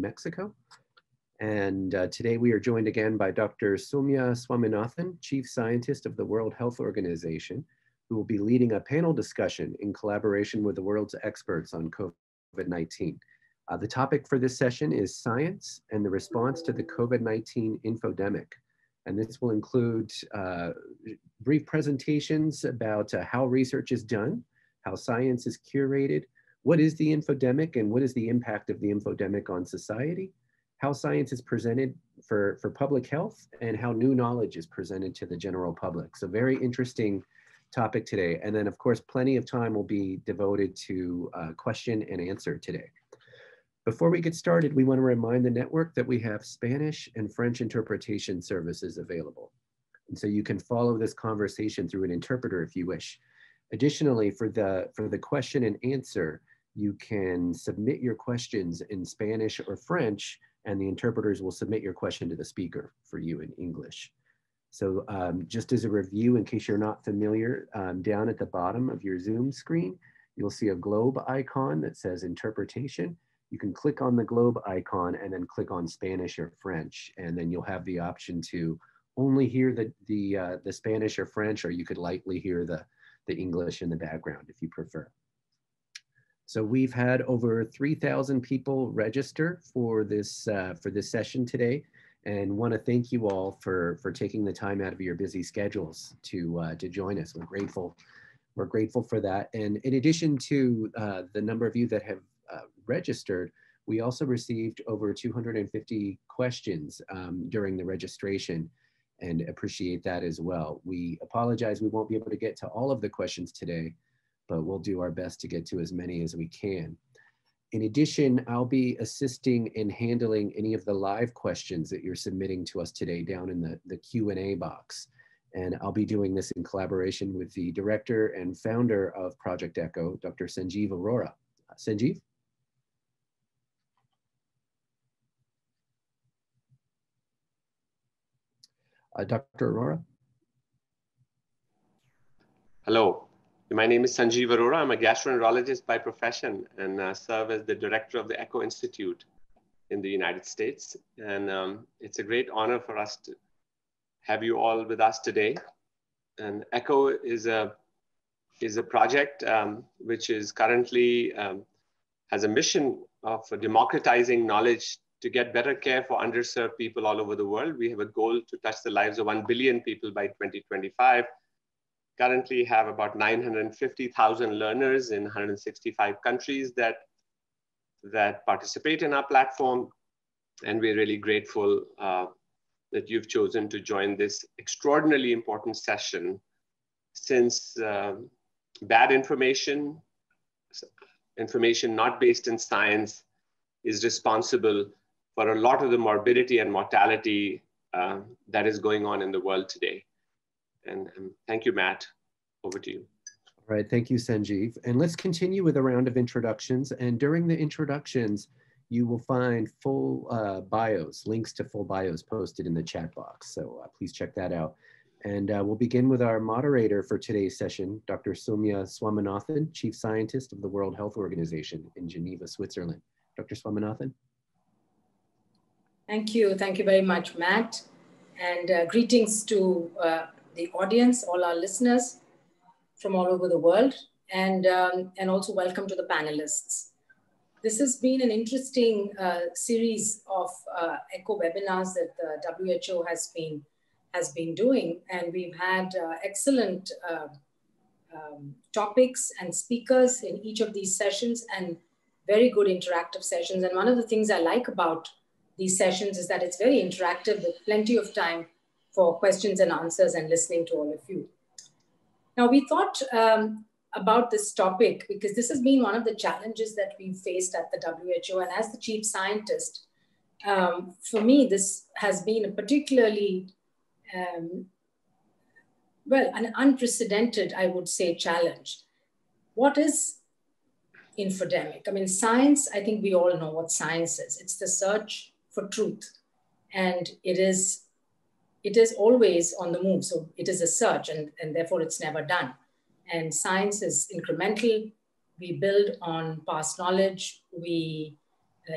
Mexico. And today we are joined again by Dr. Soumya Swaminathan, Chief Scientist of the World Health Organization, who will be leading a panel discussion in collaboration with the world's experts on COVID-19. The topic for this session is science and the response to the COVID-19 infodemic. And this will include brief presentations about how research is done, how science is curated, what is the infodemic and what is the impact of the infodemic on society, how science is presented for public health, and how new knowledge is presented to the general public. So very interesting topic today. And then of course, plenty of time will be devoted to question and answer today. Before we get started, we want to remind the network that we have Spanish and French interpretation services available. And so you can follow this conversation through an interpreter if you wish. Additionally, for the question and answer, you can submit your questions in Spanish or French, and the interpreters will submit your question to the speaker for you in English. So just as a review, in case you're not familiar, down at the bottom of your Zoom screen, you'll see a globe icon that says interpretation. You can click on the globe icon and then click on Spanish or French, and then you'll have the option to only hear the Spanish or French, or you could lightly hear the English in the background if you prefer. So we've had over 3,000 people register for this session today, and want to thank you all for taking the time out of your busy schedules to join us. We're grateful for that. And in addition to the number of you that have registered, we also received over 250 questions during the registration, and appreciate that as well. We apologize we won't be able to get to all of the questions today, but we'll do our best to get to as many as we can. In addition, I'll be assisting in handling any of the live questions that you're submitting to us today down in the Q&A box. And I'll be doing this in collaboration with the director and founder of Project ECHO, Dr. Sanjeev Arora. Sanjeev? Dr. Arora? Hello, my name is Sanjeev Arora. I'm a gastroenterologist by profession and serve as the director of the ECHO Institute in the United States. And it's a great honor for us to have you all with us today. And ECHO is a project which is currently has a mission of democratizing knowledge to get better care for underserved people all over the world. We have a goal to touch the lives of 1 billion people by 2025. Currently have about 950,000 learners in 165 countries that participate in our platform. And we're really grateful that you've chosen to join this extraordinarily important session, since bad information not based in science, is responsible for a lot of the morbidity and mortality that is going on in the world today. And thank you, Matt. Over to you. All right, thank you, Sanjeev. And let's continue with a round of introductions. And during the introductions, you will find full bios, links to full bios posted in the chat box. So please check that out. And we'll begin with our moderator for today's session, Dr. Soumya Swaminathan, Chief Scientist of the World Health Organization in Geneva, Switzerland. Dr. Swaminathan. Thank you very much, Matt. And greetings to the audience, all our listeners from all over the world, and also welcome to the panelists. This has been an interesting series of ECHO webinars that the WHO has been doing, and we've had excellent topics and speakers in each of these sessions, and very good interactive sessions. And one of the things I like about these sessions is that it's very interactive with plenty of time for questions and answers and listening to all of you. Now, we thought about this topic because this has been one of the challenges that we've faced at the WHO. And as the chief scientist, for me, this has been a particularly, well, an unprecedented, I would say, challenge. What is infodemic? I mean, science, I think we all know what science is. It's the search for truth. And it is always on the move. So it is a search, and therefore it's never done. And science is incremental. We build on past knowledge. We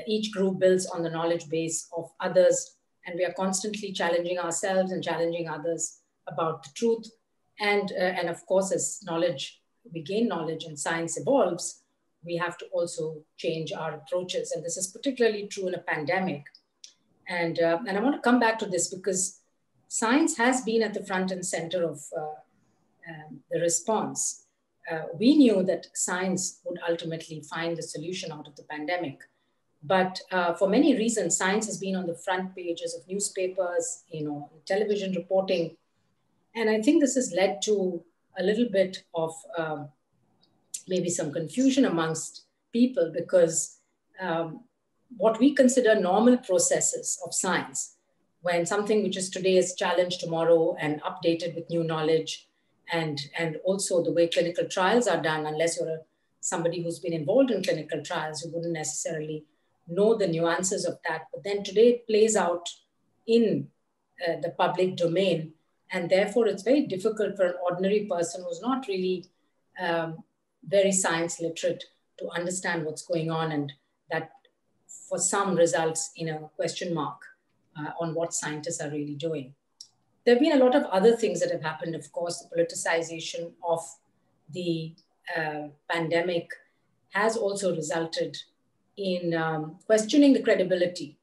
Each group builds on the knowledge base of others, and we are constantly challenging ourselves and challenging others about the truth. And of course, as we gain knowledge and science evolves, we have to also change our approaches. And this is particularly true in a pandemic. And I want to come back to this because science has been at the front and center of the response. We knew that science would ultimately find the solution out of the pandemic. But for many reasons, science has been on the front pages of newspapers, television reporting. And I think this has led to a little bit of maybe some confusion amongst people because what we consider normal processes of science, when something which is today is challenged tomorrow and updated with new knowledge, and also the way clinical trials are done, unless you're somebody who's been involved in clinical trials, you wouldn't necessarily know the nuances of that. But then today it plays out in the public domain. And therefore it's very difficult for an ordinary person who's not really very science literate to understand what's going on. And that for some results in a question mark on what scientists are really doing. There have been a lot of other things that have happened. Of course, the politicization of the pandemic has also resulted in questioning the credibility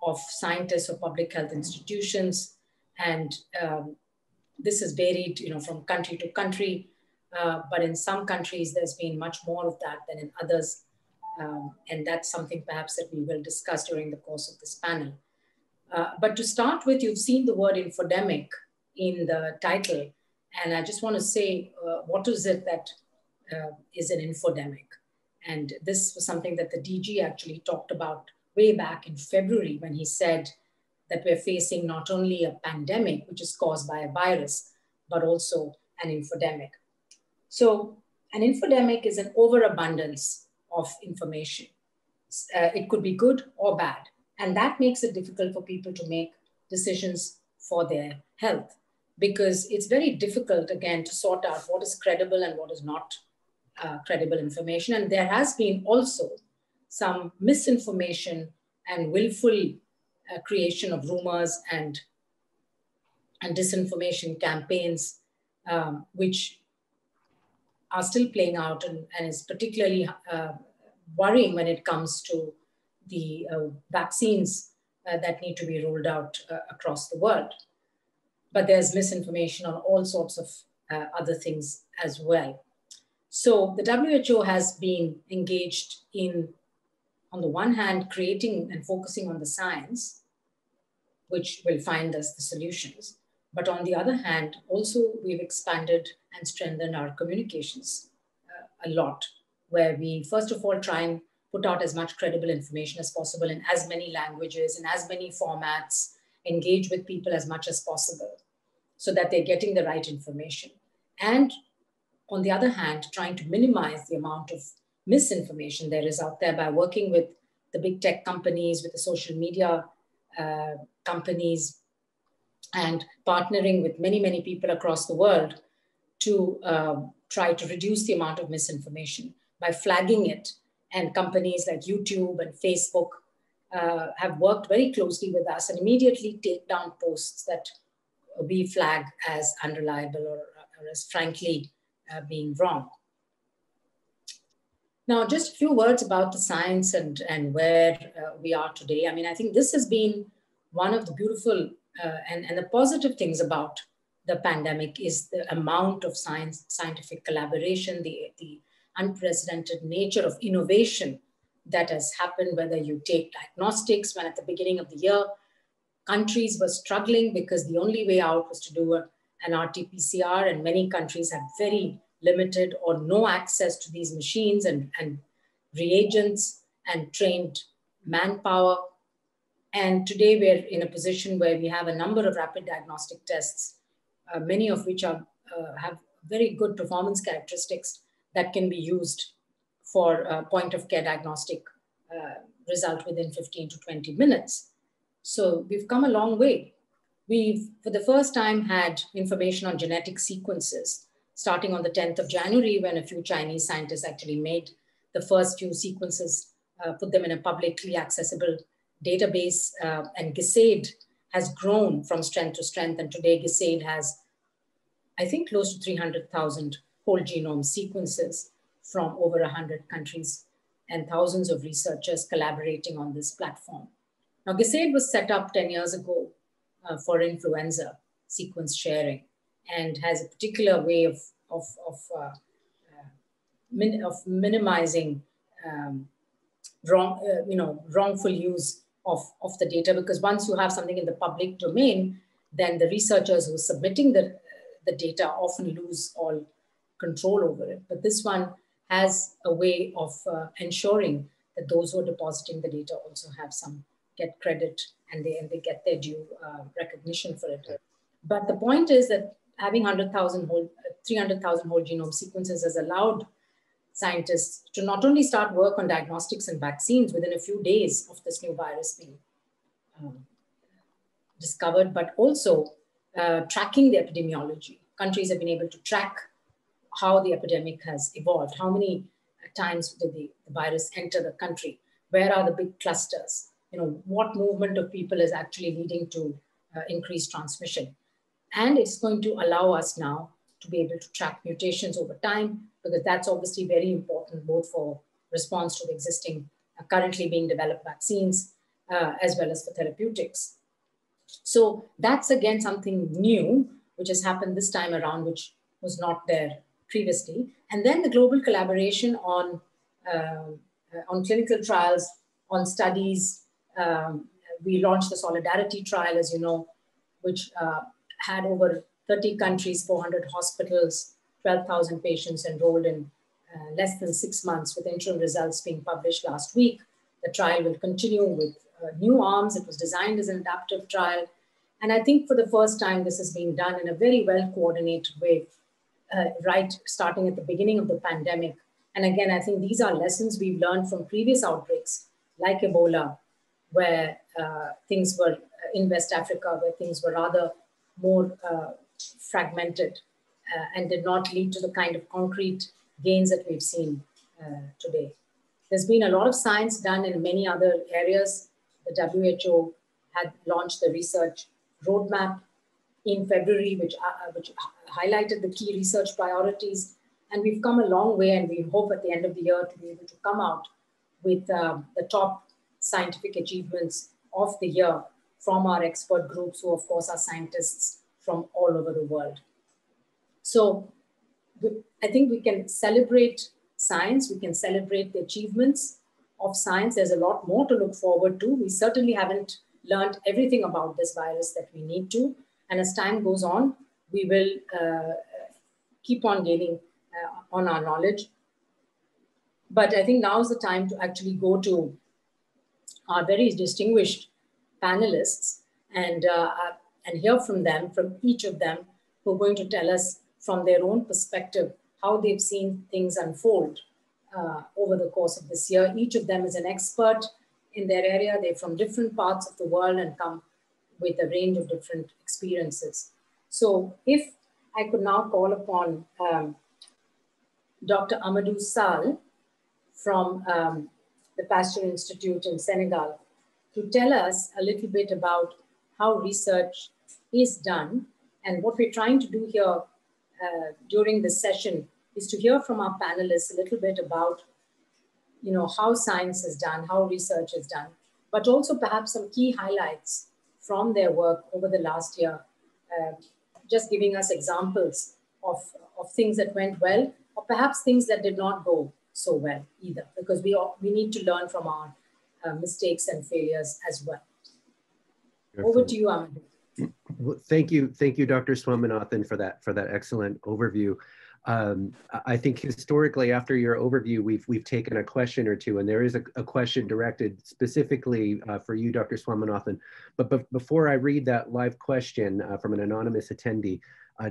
of scientists or public health institutions. And this has varied from country to country. But in some countries, there's been much more of that than in others. And that's something perhaps that we will discuss during the course of this panel. But to start with, you've seen the word infodemic in the title. And I just want to say, what is it that is an infodemic? And this was something that the DG actually talked about way back in February when he said that we're facing not only a pandemic, which is caused by a virus, but also an infodemic. So an infodemic is an overabundance of information. It could be good or bad. And that makes it difficult for people to make decisions for their health, because it's very difficult, again, to sort out what is credible and what is not credible information. And there has been also some misinformation and willful creation of rumors and disinformation campaigns, which are still playing out and is particularly worrying when it comes to the vaccines that need to be rolled out across the world. But there's misinformation on all sorts of other things as well. So the WHO has been engaged in, on the one hand, creating and focusing on the science, which will find us the solutions. But on the other hand, also we've expanded and strengthened our communications a lot, where we first of all try and put out as much credible information as possible in as many languages, in as many formats, engage with people as much as possible so that they're getting the right information. And on the other hand, trying to minimize the amount of misinformation there is out there by working with the big tech companies, with the social media companies, and partnering with many, many people across the world to try to reduce the amount of misinformation by flagging it. And companies like YouTube and Facebook have worked very closely with us and immediately take down posts that we flag as unreliable or as frankly being wrong. Now, just a few words about the science and where we are today. I mean, I think this has been one of the beautiful and the positive things about the pandemic is the amount of scientific collaboration, the unprecedented nature of innovation that has happened, whether you take diagnostics, when at the beginning of the year, countries were struggling because the only way out was to do an RT-PCR, and many countries have very limited or no access to these machines and reagents and trained manpower. And today we're in a position where we have a number of rapid diagnostic tests, many of which have very good performance characteristics that can be used for point of care diagnostic result within 15 to 20 minutes. So we've come a long way. We've, for the first time, had information on genetic sequences, starting on the 10th of January, when a few Chinese scientists actually made the first few sequences put them in a publicly accessible database. And GISAID has grown from strength to strength. And today GISAID has, I think, close to 300,000 whole genome sequences from over 100 countries and thousands of researchers collaborating on this platform. Now, GISAID was set up 10 years ago for influenza sequence sharing and has a particular way of minimizing wrongful use of the data, because once you have something in the public domain, then the researchers who are submitting the data often lose all control over it. But this one has a way of ensuring that those who are depositing the data also have get credit and they get their due recognition for it. But the point is that having 300,000 whole genome sequences has allowed scientists to not only start work on diagnostics and vaccines within a few days of this new virus being discovered, but also tracking the epidemiology. Countries have been able to track how the epidemic has evolved. How many times did the virus enter the country? Where are the big clusters? What movement of people is actually leading to increased transmission? And it's going to allow us now to be able to track mutations over time, because that's obviously very important both for response to the existing currently being developed vaccines as well as for therapeutics. So that's again something new which has happened this time around, which was not there previously. And then the global collaboration on clinical trials, on studies. We launched the Solidarity trial, as you know, which had over 30 countries, 400 hospitals, 12,000 patients enrolled in less than 6 months, with interim results being published last week. The trial will continue with new arms. It was designed as an adaptive trial. And I think for the first time, this is being done in a very well-coordinated way, right starting at the beginning of the pandemic. And again, I think these are lessons we've learned from previous outbreaks, like Ebola, where things were in West Africa, where things were rather more fragmented and did not lead to the kind of concrete gains that we've seen today. There's been a lot of science done in many other areas. The WHO had launched the research roadmap in February, which highlighted the key research priorities. And we've come a long way, and we hope at the end of the year to be able to come out with the top scientific achievements of the year from our expert groups, who of course are scientists from all over the world. So I think we can celebrate science, we can celebrate the achievements of science. There's a lot more to look forward to. We certainly haven't learned everything about this virus that we need to. And as time goes on, we will keep on gaining on our knowledge. But I think now is the time to actually go to our very distinguished panelists and hear from them, from each of them, who are going to tell us from their own perspective how they've seen things unfold over the course of this year. Each of them is an expert in their area. They're from different parts of the world and come with a range of different experiences. So if I could now call upon Dr. Amadou Sall from the Pasteur Institute in Senegal to tell us a little bit about how research is done. And what we're trying to do here during this session is to hear from our panelists a little bit about how science is done, how research is done, but also perhaps some key highlights from their work over the last year, just giving us examples of things that went well, or perhaps things that did not go so well either, because we need to learn from our mistakes and failures as well. Over to you, Amadou. Well, thank you, Dr. Swaminathan, for that excellent overview. I think historically, after your overview, we've taken a question or two, and there is a question directed specifically for you, Dr. Swaminathan. But before I read that live question from an anonymous attendee,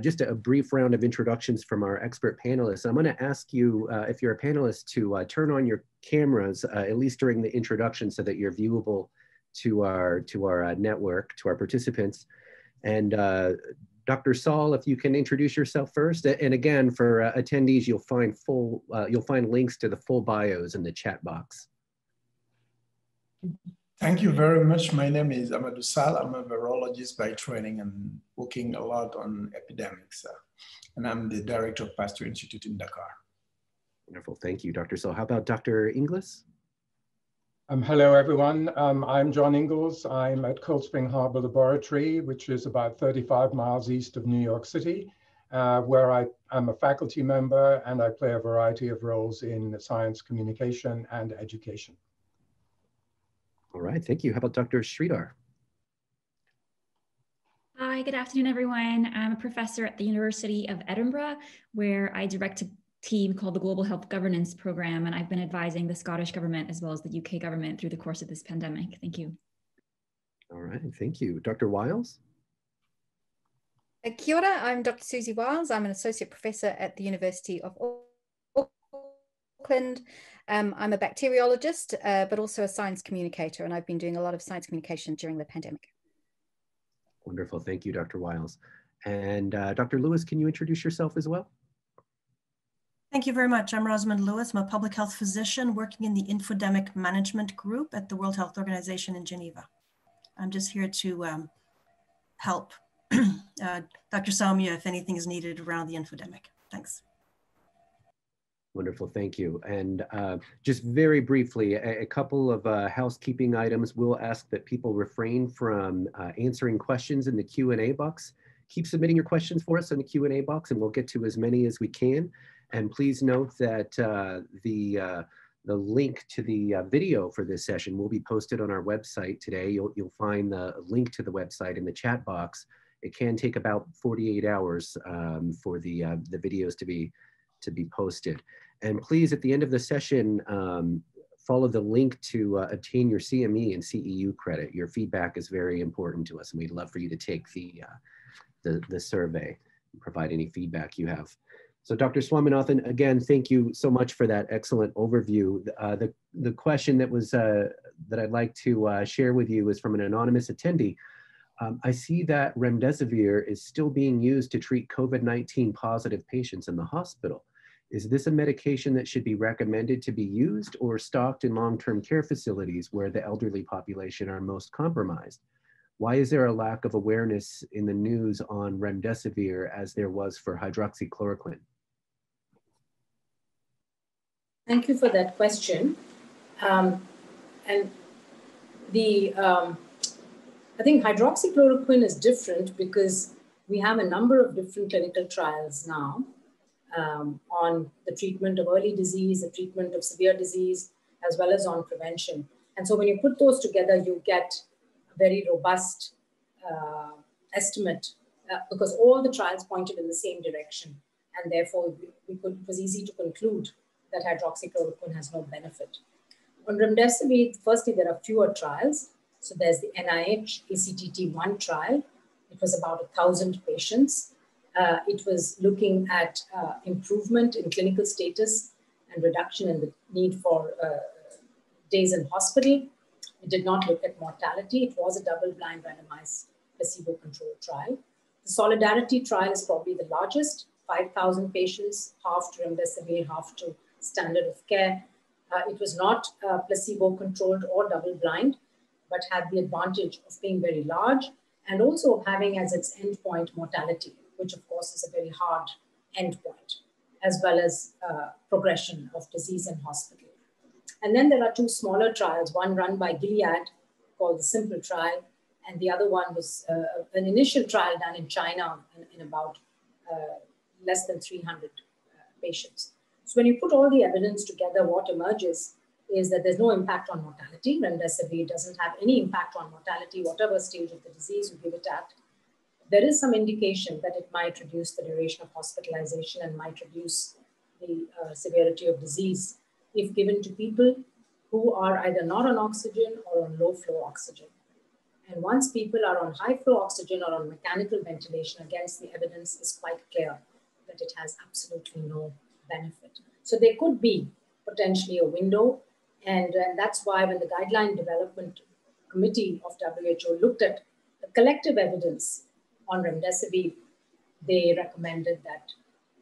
just a brief round of introductions from our expert panelists. I'm going to ask you, if you're a panelist, to turn on your cameras, at least during the introduction, so that you're viewable to our network, to our participants. And Dr. Sall, if you can introduce yourself first. And again, for attendees, you'll find links to the full bios in the chat box. Thank you very much. My name is Amadou Sall. I'm a virologist by training and working a lot on epidemics. And I'm the director of Pasteur Institute in Dakar. Wonderful, thank you, Dr. Sall. How about Dr. Inglis? Hello, everyone. I'm John Ingalls. I'm at Cold Spring Harbor Laboratory, which is about 35 miles east of New York City, where I'm a faculty member and I play a variety of roles in science communication and education. All right, thank you. How about Dr. Sridhar? Hi, good afternoon, everyone. I'm a professor at the University of Edinburgh, where I direct a team called the Global Health Governance Programme, and I've been advising the Scottish government as well as the UK government through the course of this pandemic. Thank you. All right, thank you. Dr. Wiles? Kia ora, I'm Dr. Susie Wiles. I'm an associate professor at the University of Auckland. I'm a bacteriologist, but also a science communicator, and I've been doing a lot of science communication during the pandemic. Wonderful, thank you, Dr. Wiles. And Dr. Lewis, can you introduce yourself as well? Thank you very much. I'm Rosamund Lewis. I'm a public health physician working in the Infodemic Management Group at the World Health Organization in Geneva. I'm just here to help Dr. Soumya if anything is needed around the infodemic. Thanks. Wonderful, thank you. And just very briefly, a couple of housekeeping items. We'll ask that people refrain from answering questions in the Q&A box. Keep submitting your questions for us in the Q&A box and we'll get to as many as we can. And please note that the link to the video for this session will be posted on our website today. You'll find the link to the website in the chat box. It can take about 48 hours for the videos to be posted. And please, at the end of the session, follow the link to obtain your CME and CEU credit. Your feedback is very important to us, and we'd love for you to take the survey and provide any feedback you have. So Dr. Swaminathan, again, thank you so much for that excellent overview. The question that was that I'd like to share with you is from an anonymous attendee. I see that remdesivir is still being used to treat COVID-19 positive patients in the hospital. Is this a medication that should be recommended to be used or stocked in long-term care facilities where the elderly population are most compromised? Why is there a lack of awareness in the news on remdesivir as there was for hydroxychloroquine? Thank you for that question. I think hydroxychloroquine is different because we have a number of different clinical trials now on the treatment of early disease, the treatment of severe disease, as well as on prevention. And so when you put those together, you get a very robust estimate because all the trials pointed in the same direction. And therefore, it was easy to conclude that hydroxychloroquine has no benefit. On remdesivir, firstly, there are fewer trials. So there's the NIH ACTT1 trial. It was about 1,000 patients. It was looking at improvement in clinical status and reduction in the need for days in hospital. It did not look at mortality. It was a double-blind randomized placebo-controlled trial. The Solidarity trial is probably the largest, 5,000 patients, half to remdesivir, half to standard of care. It was not placebo-controlled or double-blind, but had the advantage of being very large and also having as its endpoint mortality, which of course is a very hard endpoint, as well as progression of disease in hospital. And then there are two smaller trials, one run by Gilead called the Simple trial, and the other one was an initial trial done in China in about less than 300 patients. So when you put all the evidence together, what emerges is that there's no impact on mortality. Remdesivir doesn't have any impact on mortality, whatever stage of the disease you give it at. There is some indication that it might reduce the duration of hospitalization and might reduce the severity of disease if given to people who are either not on oxygen or on low flow oxygen. And once people are on high flow oxygen or on mechanical ventilation, again, the evidence is quite clear that it has absolutely no benefit. So there could be potentially a window. And that's why when the Guideline Development Committee of WHO looked at the collective evidence on remdesivir, they recommended that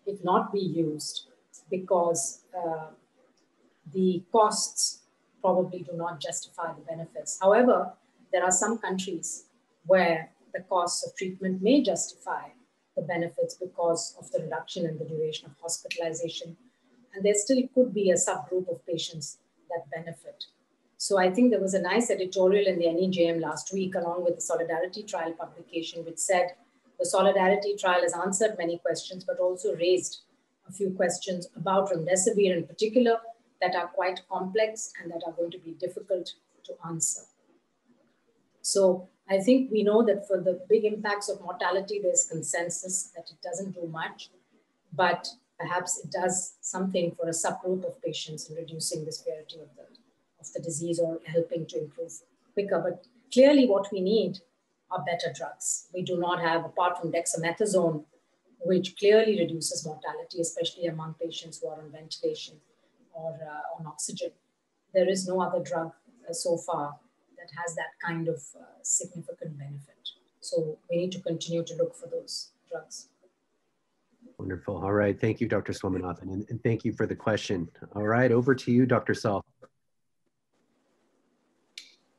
it not be used because the costs probably do not justify the benefits. However, there are some countries where the costs of treatment may justify the benefits because of the reduction in the duration of hospitalization. And there still could be a subgroup of patients that benefit. So I think there was a nice editorial in the NEJM last week, along with the Solidarity Trial publication, which said the Solidarity Trial has answered many questions, but also raised a few questions about remdesivir in particular that are quite complex and that are going to be difficult to answer. So I think we know that for the big impacts of mortality, there's consensus that it doesn't do much, but perhaps it does something for a subgroup of patients in reducing the severity of the disease or helping to improve quicker. But clearly what we need are better drugs. We do not have, apart from dexamethasone, which clearly reduces mortality, especially among patients who are on ventilation or on oxygen. There is no other drug so far that has that kind of significant benefit. So we need to continue to look for those drugs. Wonderful. All right. Thank you, Dr. Swaminathan, and thank you for the question. All right, over to you, Dr. Saul.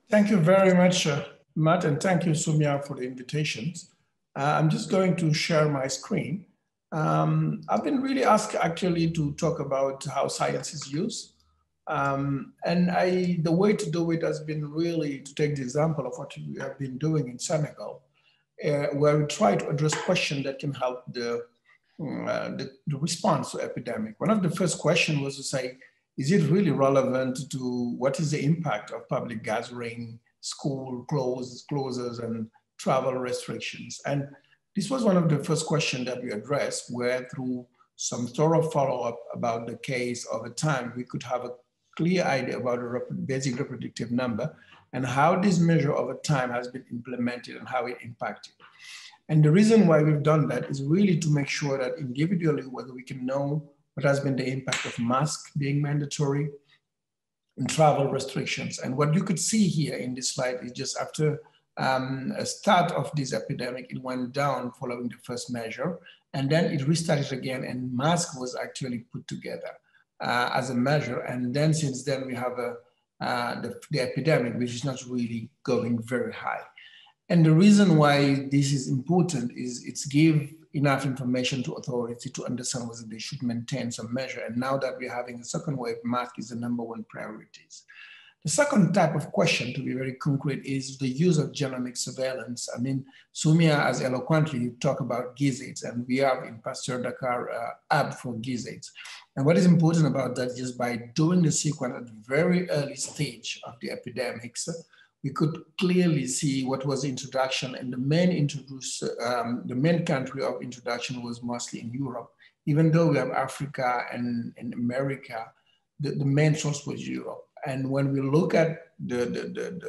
Thank you very much, Matt, and thank you, Soumya, for the invitations. I'm just going to share my screen. I've been really asked actually to talk about how science is used. And the way to do it has been really to take the example of what we have been doing in Senegal, where we try to address questions that can help the response to epidemic. One of the first questions was to say, is it really relevant to what is the impact of public gathering, school closures, and travel restrictions? And this was one of the first questions that we addressed, where through some thorough follow-up about the case over time, we could have a clear idea about a basic reproductive number and how this measure over time has been implemented and how it impacted. And the reason why we've done that is really to make sure that individually, whether we can know what has been the impact of masks being mandatory and travel restrictions. And what you could see here in this slide is just after a start of this epidemic, it went down following the first measure, and then it restarted again, and mask was actually put together as a measure. And then since then we have the epidemic, which is not really going very high. And the reason why this is important is it's give enough information to authority to understand whether they should maintain some measure. And now that we're having a second wave, mask is the #1 priorities. The second type of question, to be very concrete, is the use of genomic surveillance. I mean, Soumya has eloquently talked about GISAIDs, and we have in Pasteur Dakar app for GISAIDs. And what is important about that is by doing the sequence at the very early stage of the epidemics, we could clearly see what was the introduction, and the main country of introduction was mostly in Europe. Even though we have Africa and America, the main source was Europe. And when we look at the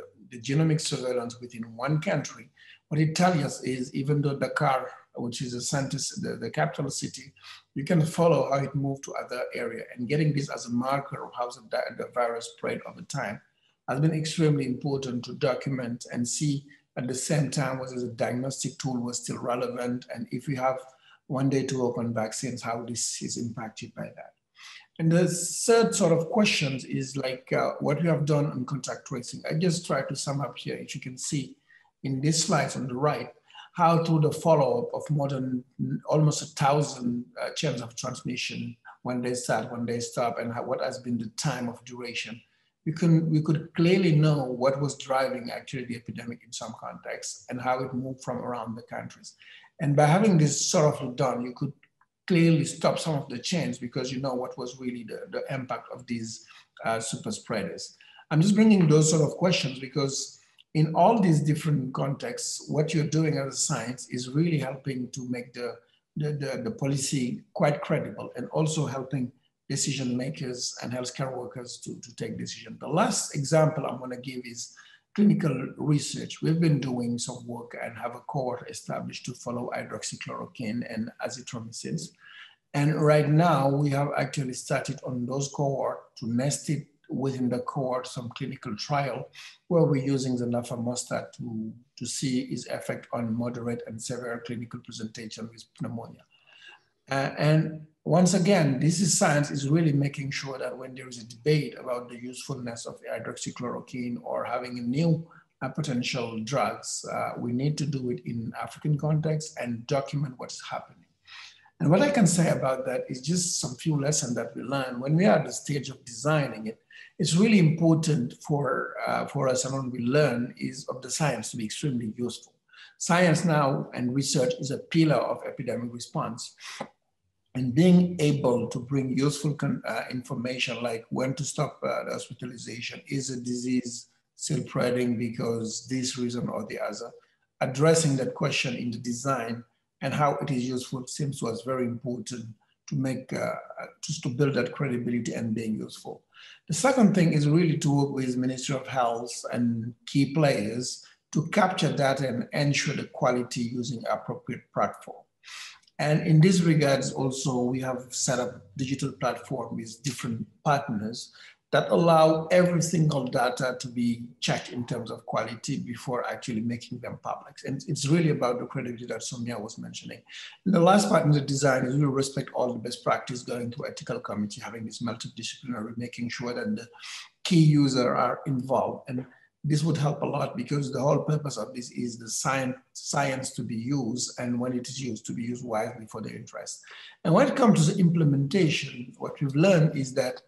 genomic surveillance within one country, what it tells us is even though Dakar, which is the capital city, you can follow how it moved to other areas, and getting this as a marker of how the virus spread over time has been extremely important to document and see at the same time whether the diagnostic tool was still relevant, and if we have one day to open vaccines, how this is impacted by that. And the third sort of questions is like what we have done on contact tracing. I just try to sum up here, if you can see in these slides on the right, how through the follow-up of more than almost 1,000 chains of transmission, when they start, when they stop, and what has been the time of duration, we could clearly know what was driving actually the epidemic in some contexts and how it moved from around the countries. And by having this sort of done, you could clearly stop some of the chains because you know what was really the impact of these super spreaders. I'm just bringing those sort of questions because in all these different contexts, what you're doing as a science is really helping to make the policy quite credible and also helping decision makers and healthcare workers to take decisions. The last example I'm going to give is clinical research. We've been doing some work and have a cohort established to follow hydroxychloroquine and azithromycin. And right now we have actually started on those cohort to nest it within the cohort some clinical trial where we're using the nafamostat to see its effect on moderate and severe clinical presentation with pneumonia. And once again, this is science is really making sure that when there is a debate about the usefulness of hydroxychloroquine or having a new potential drugs, we need to do it in African context and document what's happening. And what I can say about that is just some few lessons that we learned when we are at the stage of designing it. It's really important for us, and when we learn is of the science to be extremely useful. Science now and research is a pillar of epidemic response. And being able to bring useful information like when to stop the hospitalization, is a disease still spreading because this reason or the other, addressing that question in the design and how it is useful seems to us very important to make, just to build that credibility and being useful. The second thing is really to work with Ministry of Health and key players to capture data and ensure the quality using appropriate platform. And in this regards also, we have set up digital platform with different partners that allow every single data to be checked in terms of quality before actually making them public. And it's really about the credibility that Soumya was mentioning. And the last part in the design is we respect all the best practice going to ethical committee, having this multidisciplinary, making sure that the key users are involved. And this would help a lot because the whole purpose of this is the science to be used, and when it is used, to be used wisely for their interest. And when it comes to the implementation, what we've learned is that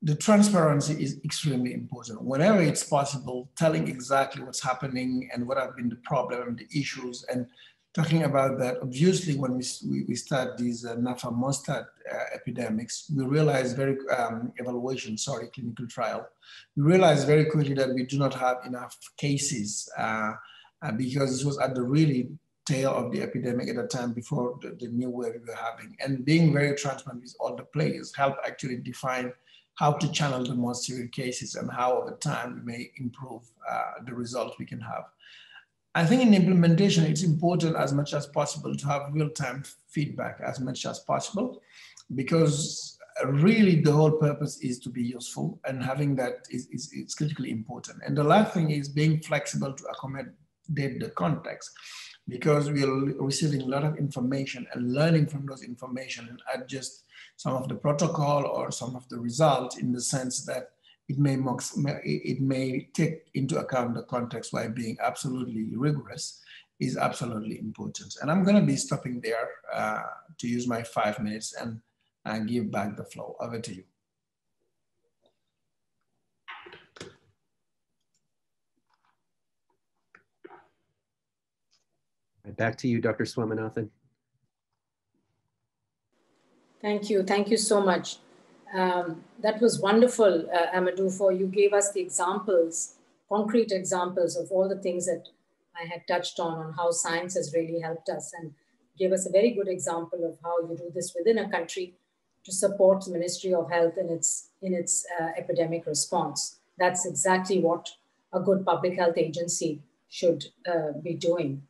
the transparency is extremely important. Whenever it's possible, telling exactly what's happening and what have been the problem and the issues, and talking about that. Obviously, when we start these Nafa mustard epidemics, we realize clinical trial, we realized very quickly that we do not have enough cases because this was at the really tail of the epidemic at the time before the new wave we were having. And being very transparent with all the players helped actually define how to channel the more severe cases and how over time we may improve the results we can have. I think in implementation, it's important as much as possible to have real-time feedback as much as possible, because really the whole purpose is to be useful, and having that is critically important. And the last thing is being flexible to accommodate the context, because we are receiving a lot of information and learning from those information and adjust some of the protocol or some of the results in the sense that it may take into account the context while being absolutely rigorous is absolutely important. And I'm going to be stopping there to use my 5 minutes and give back the floor. Over to you. Back to you, Dr. Swaminathan. Thank you. Thank you so much. That was wonderful, Amadou, for you gave us the examples, concrete examples of all the things that I had touched on how science has really helped us, and gave us a very good example of how you do this within a country to support the Ministry of Health in its epidemic response. That's exactly what a good public health agency should be doing.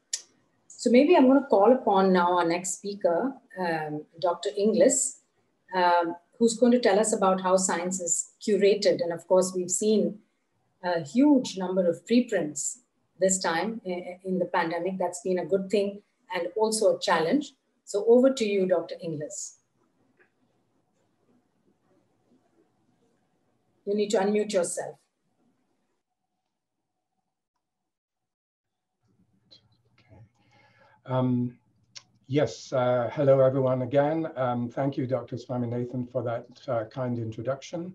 So maybe I'm going to call upon now our next speaker, Dr. Inglis, who's going to tell us about how science is curated. And of course, we've seen a huge number of preprints this time in the pandemic. That's been a good thing and also a challenge. So over to you, Dr. Inglis. You need to unmute yourself. Yes, hello everyone again. Thank you, Dr. Swaminathan, for that kind introduction.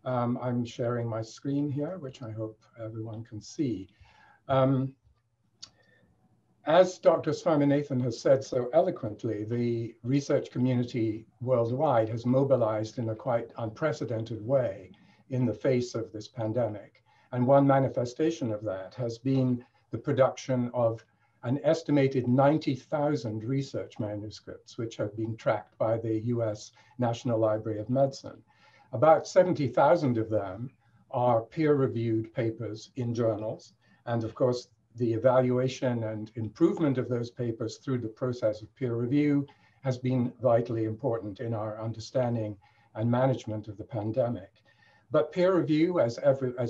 I'm sharing my screen here, which I hope everyone can see. As Dr. Swaminathan has said so eloquently, the research community worldwide has mobilized in a quite unprecedented way in the face of this pandemic. And one manifestation of that has been the production of an estimated 90,000 research manuscripts, which have been tracked by the US National Library of Medicine. About 70,000 of them are peer-reviewed papers in journals. And of course, the evaluation and improvement of those papers through the process of peer review has been vitally important in our understanding and management of the pandemic. But peer review, as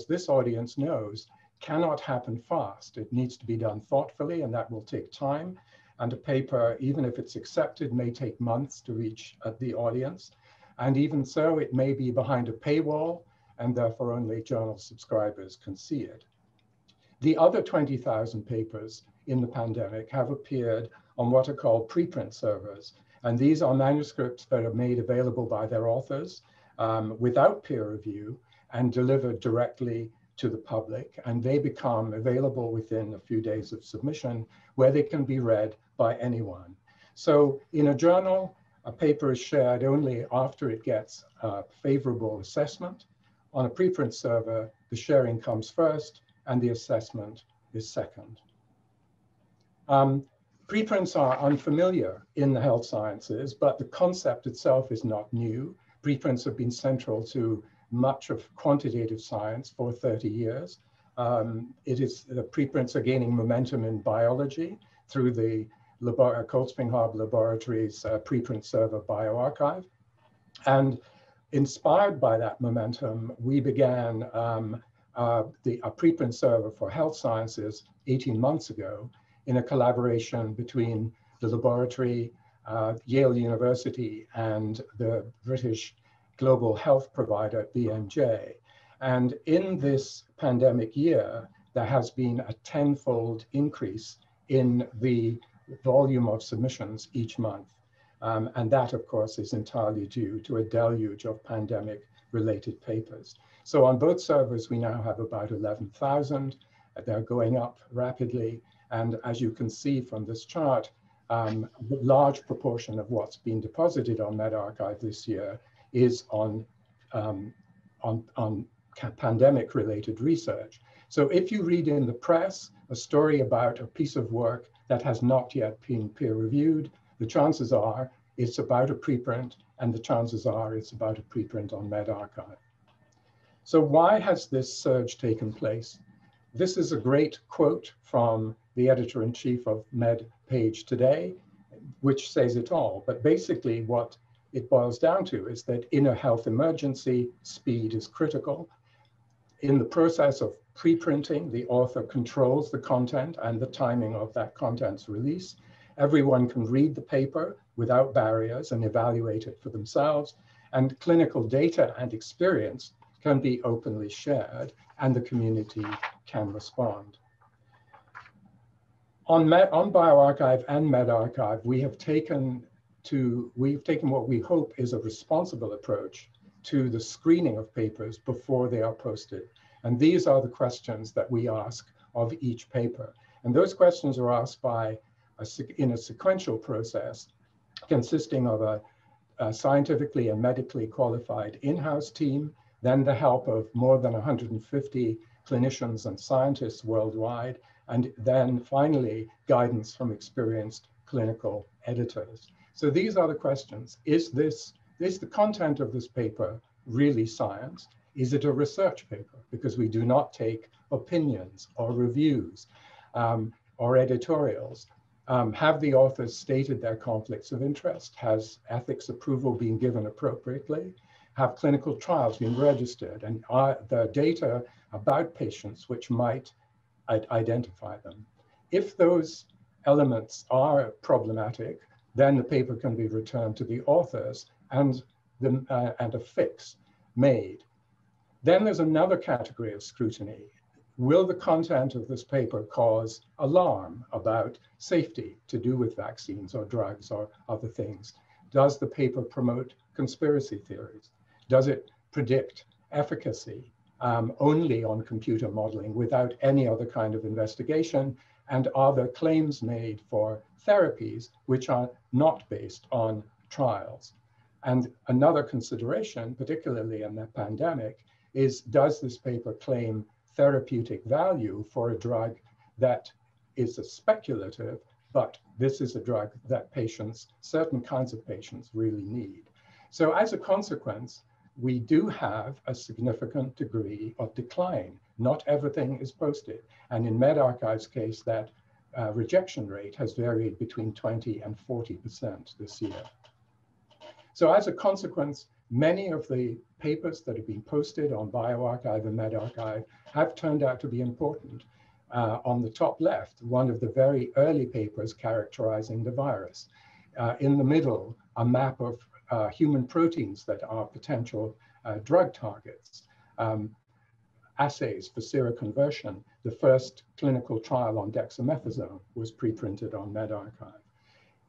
this audience knows, cannot happen fast. It needs to be done thoughtfully, and that will take time. And a paper, even if it's accepted, may take months to reach the audience. And even so, it may be behind a paywall, and therefore only journal subscribers can see it. The other 20,000 papers in the pandemic have appeared on what are called preprint servers. And these are manuscripts that are made available by their authors without peer review and delivered directly to the public. And they become available within a few days of submission, where they can be read by anyone. So in a journal, a paper is shared only after it gets a favorable assessment. On a preprint server, the sharing comes first and the assessment is second. Preprints are unfamiliar in the health sciences, but the concept itself is not new. Preprints have been central to much of quantitative science for 30 years. The preprints are gaining momentum in biology through the Cold Spring Harbor Laboratories preprint server bioarchive. And inspired by that momentum, we began a preprint server for health sciences 18 months ago in a collaboration between the laboratory, Yale University, and the British global health provider, BMJ. And in this pandemic year, there has been a 10-fold increase in the volume of submissions each month. And that, of course, is entirely due to a deluge of pandemic-related papers. So on both servers, we now have about 11,000. They're going up rapidly. And as you can see from this chart, a large proportion of what's been deposited on medRxiv this year is on pandemic-related research. So if you read in the press a story about a piece of work that has not yet been peer-reviewed, the chances are it's about a preprint, and the chances are it's about a preprint on medRxiv. So why has this surge taken place? This is a great quote from the editor-in-chief of MedPage Today, which says it all. But basically what it boils down to is that in a health emergency, speed is critical. In the process of preprinting, the author controls the content and the timing of that content's release. Everyone can read the paper without barriers and evaluate it for themselves. And clinical data and experience can be openly shared, and the community can respond. On bioRxiv and medRxiv, we've taken what we hope is a responsible approach to the screening of papers before they are posted. And these are the questions that we ask of each paper. And those questions are asked in a sequential process consisting of a scientifically and medically qualified in-house team, then the help of more than 150 clinicians and scientists worldwide, and then finally guidance from experienced clinical editors. So these are the questions. Is the content of this paper really science? Is it a research paper? Because we do not take opinions or reviews or editorials. Have the authors stated their conflicts of interest? Has ethics approval been given appropriately? Have clinical trials been registered? And are the data about patients which might identify them? If those elements are problematic, then the paper can be returned to the authors and a fix made. Then there's another category of scrutiny. Will the content of this paper cause alarm about safety to do with vaccines or drugs or other things? Does the paper promote conspiracy theories? Does it predict efficacy only on computer modeling without any other kind of investigation? And are there claims made for therapies which are not based on trials? And another consideration, particularly in the pandemic, is does this paper claim therapeutic value for a drug that is a speculative, but this is a drug that certain kinds of patients really need. So as a consequence, we do have a significant degree of decline. Not everything is posted. And in medRxiv's case, that rejection rate has varied between 20 and 40% this year. So as a consequence, many of the papers that have been posted on bioRxiv and medRxiv have turned out to be important. on the top left, one of the very early papers characterizing the virus. In the middle, a map of human proteins that are potential drug targets. Assays for seroconversion. The first clinical trial on dexamethasone was pre-printed on medRxiv.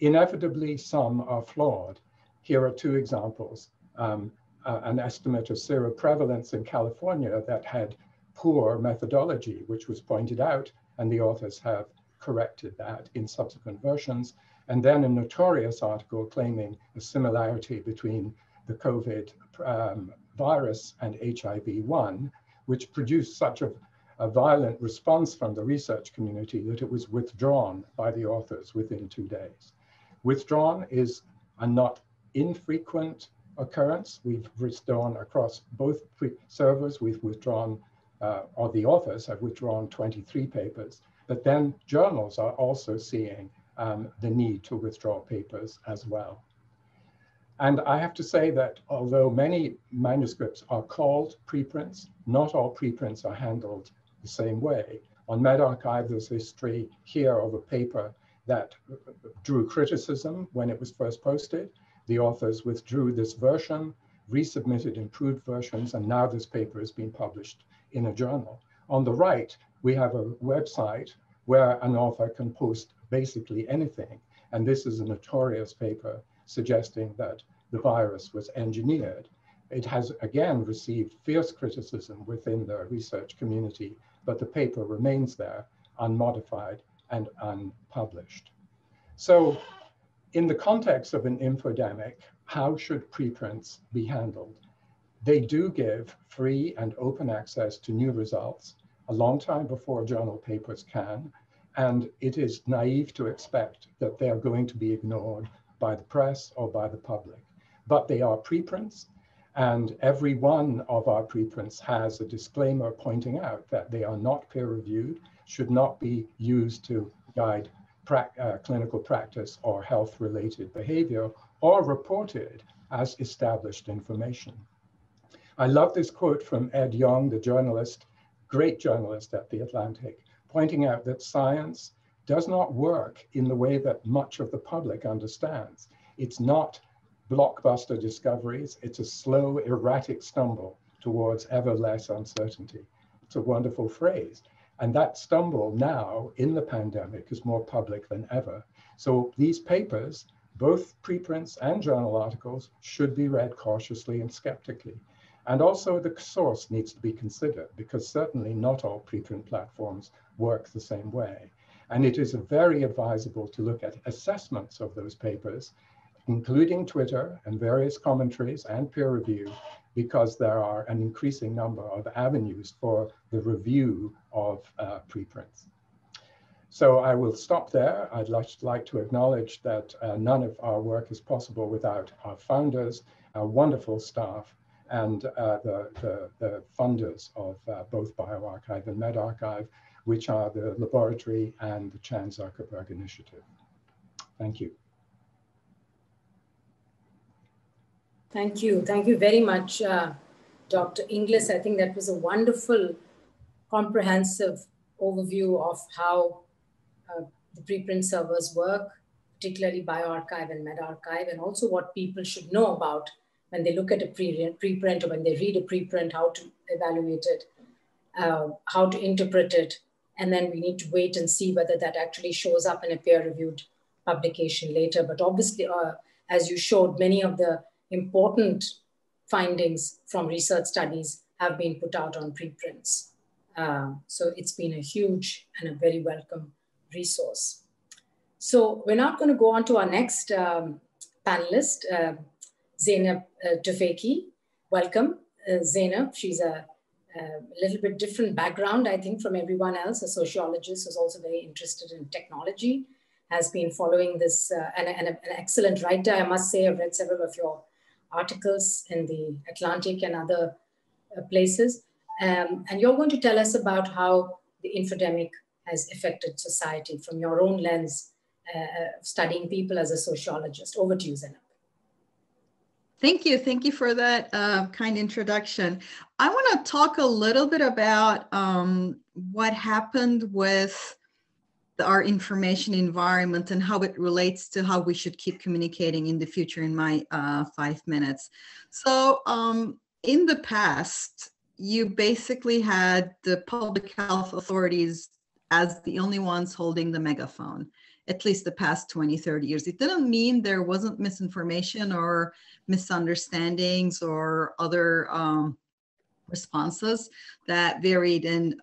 Inevitably, some are flawed. Here are two examples. An estimate of seroprevalence in California that had poor methodology, which was pointed out, and the authors have corrected that in subsequent versions. And then a notorious article claiming a similarity between the COVID virus and HIV-1, which produced such a violent response from the research community that it was withdrawn by the authors within 2 days. Withdrawn is a not infrequent occurrence. We've withdrawn across both servers, we've withdrawn, or the authors have withdrawn 23 papers, but then journals are also seeing the need to withdraw papers as well. And I have to say that although many manuscripts are called preprints, not all preprints are handled the same way. On medRxiv, there's history here of a paper that drew criticism when it was first posted. The authors withdrew this version, resubmitted improved versions, and now this paper has been published in a journal. On the right, we have a website where an author can post basically anything. And this is a notorious paper suggesting that the virus was engineered. It has again received fierce criticism within the research community, but the paper remains there unmodified and unpublished. So in the context of an infodemic, how should preprints be handled? They do give free and open access to new results a long time before journal papers can, and it is naive to expect that they are going to be ignored by the press or by the public. But they are preprints, and every one of our preprints has a disclaimer pointing out that they are not peer-reviewed, should not be used to guide clinical practice or health-related behavior, or reported as established information. I love this quote from Ed Yong, the journalist, great journalist at The Atlantic, pointing out that science does not work in the way that much of the public understands. It's not blockbuster discoveries, it's a slow, erratic stumble towards ever less uncertainty. It's a wonderful phrase. And that stumble now in the pandemic is more public than ever. So these papers, both preprints and journal articles, should be read cautiously and skeptically. And also the source needs to be considered, because certainly not all preprint platforms work the same way. And it is very advisable to look at assessments of those papers, including Twitter and various commentaries and peer review, because there are an increasing number of avenues for the review of preprints. So I will stop there. I'd like to acknowledge that none of our work is possible without our founders, our wonderful staff, and the funders of both bioRxiv and medRxiv, which are the laboratory and the Chan Zuckerberg Initiative. Thank you. Thank you. Thank you very much, Dr. Inglis. I think that was a wonderful, comprehensive overview of how the preprint servers work, particularly bioRxiv and medRxiv, and also what people should know about when they look at a preprint or when they read a preprint, how to evaluate it, how to interpret it. And then we need to wait and see whether that actually shows up in a peer-reviewed publication later. But obviously, as you showed, many of the important findings from research studies have been put out on preprints. So it's been a huge and a very welcome resource. So we're now going to go on to our next panelist, Zainab Tufekci. Welcome, Zainab. She's a little bit different background, I think, from everyone else. A sociologist who's also very interested in technology, has been following this, and an excellent writer, I must say. I've read several of your articles in the Atlantic and other places. And you're going to tell us about how the infodemic has affected society from your own lens, studying people as a sociologist. Over to you, Zainab. Thank you. Thank you for that kind introduction. I want to talk a little bit about what happened with our information environment and how it relates to how we should keep communicating in the future in my 5 minutes. So in the past, you basically had the public health authorities as the only ones holding the megaphone, at least the past 20, 30 years. It didn't mean there wasn't misinformation or misunderstandings or other responses that varied in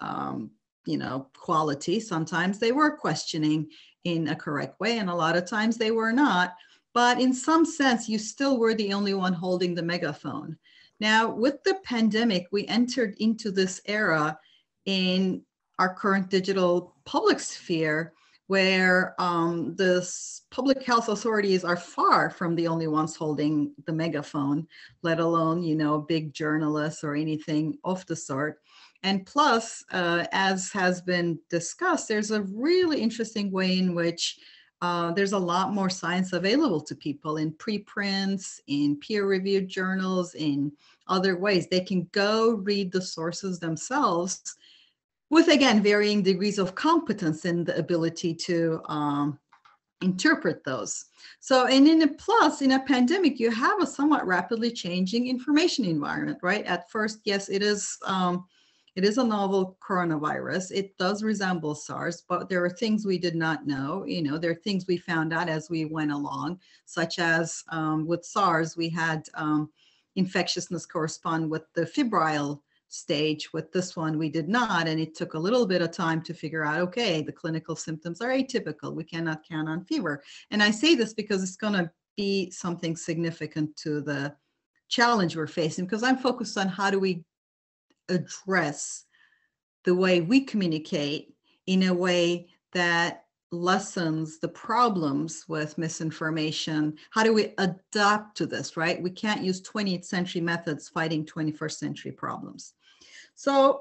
quality. Sometimes they were questioning in a correct way, and a lot of times they were not. But in some sense, you still were the only one holding the megaphone. Now, with the pandemic, we entered into this era in our current digital public sphere where the public health authorities are far from the only ones holding the megaphone, let alone, big journalists or anything of the sort. And plus, as has been discussed, there's a really interesting way in which there's a lot more science available to people in preprints, in peer-reviewed journals, in other ways. They can go read the sources themselves with, again, varying degrees of competence in the ability to interpret those. So, and in a pandemic, you have a somewhat rapidly changing information environment, right? At first, yes, it is a novel coronavirus. It does resemble SARS, but there are things we did not know. There are things we found out as we went along, such as with SARS, we had infectiousness correspond with the febrile stage. With this one, we did not. And it took a little bit of time to figure out, okay, the clinical symptoms are atypical. We cannot count on fever. And I say this because it's going to be something significant to the challenge we're facing, because I'm focused on how do we address the way we communicate in a way that lessens the problems with misinformation. How do we adapt to this, right? We can't use 20th century methods fighting 21st century problems. So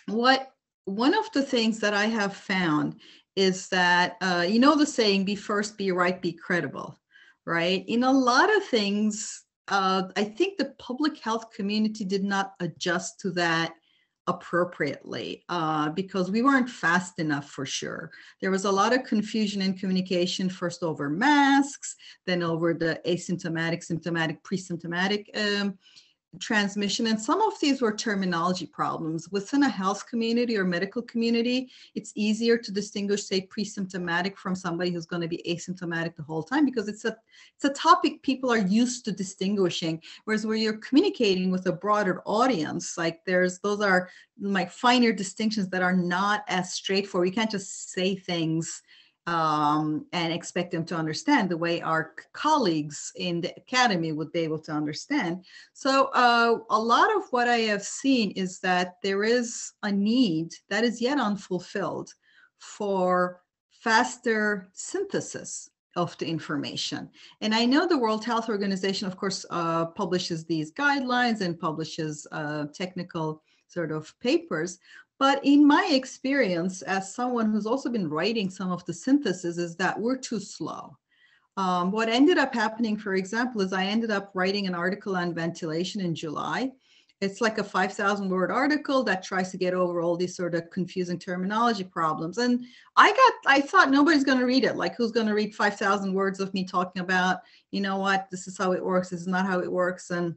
one of the things that I have found is that, the saying, be first, be right, be credible, right? In a lot of things, I think the public health community did not adjust to that appropriately because we weren't fast enough, for sure. There was a lot of confusion in communication, first over masks, then over the asymptomatic, symptomatic, pre-symptomatic transmission. And some of these were terminology problems. Within a health community or medical community, it's easier to distinguish, say, pre-symptomatic from somebody who's going to be asymptomatic the whole time, because it's a topic people are used to distinguishing. Whereas where you're communicating with a broader audience, those are like finer distinctions that are not as straightforward. You can't just say things and expect them to understand the way our colleagues in the academy would be able to understand. So a lot of what I have seen is that there is a need that is yet unfulfilled for faster synthesis of the information. And I know the World Health Organization, of course, publishes these guidelines and publishes technical sort of papers. But in my experience, as someone who's also been writing some of the synthesis, is that we're too slow. What ended up happening, for example, is I ended up writing an article on ventilation in July. It's like a 5,000 word article that tries to get over all these sort of confusing terminology problems. And I thought nobody's going to read it. Like, who's going to read 5,000 words of me talking about, this is how it works, this is not how it works, and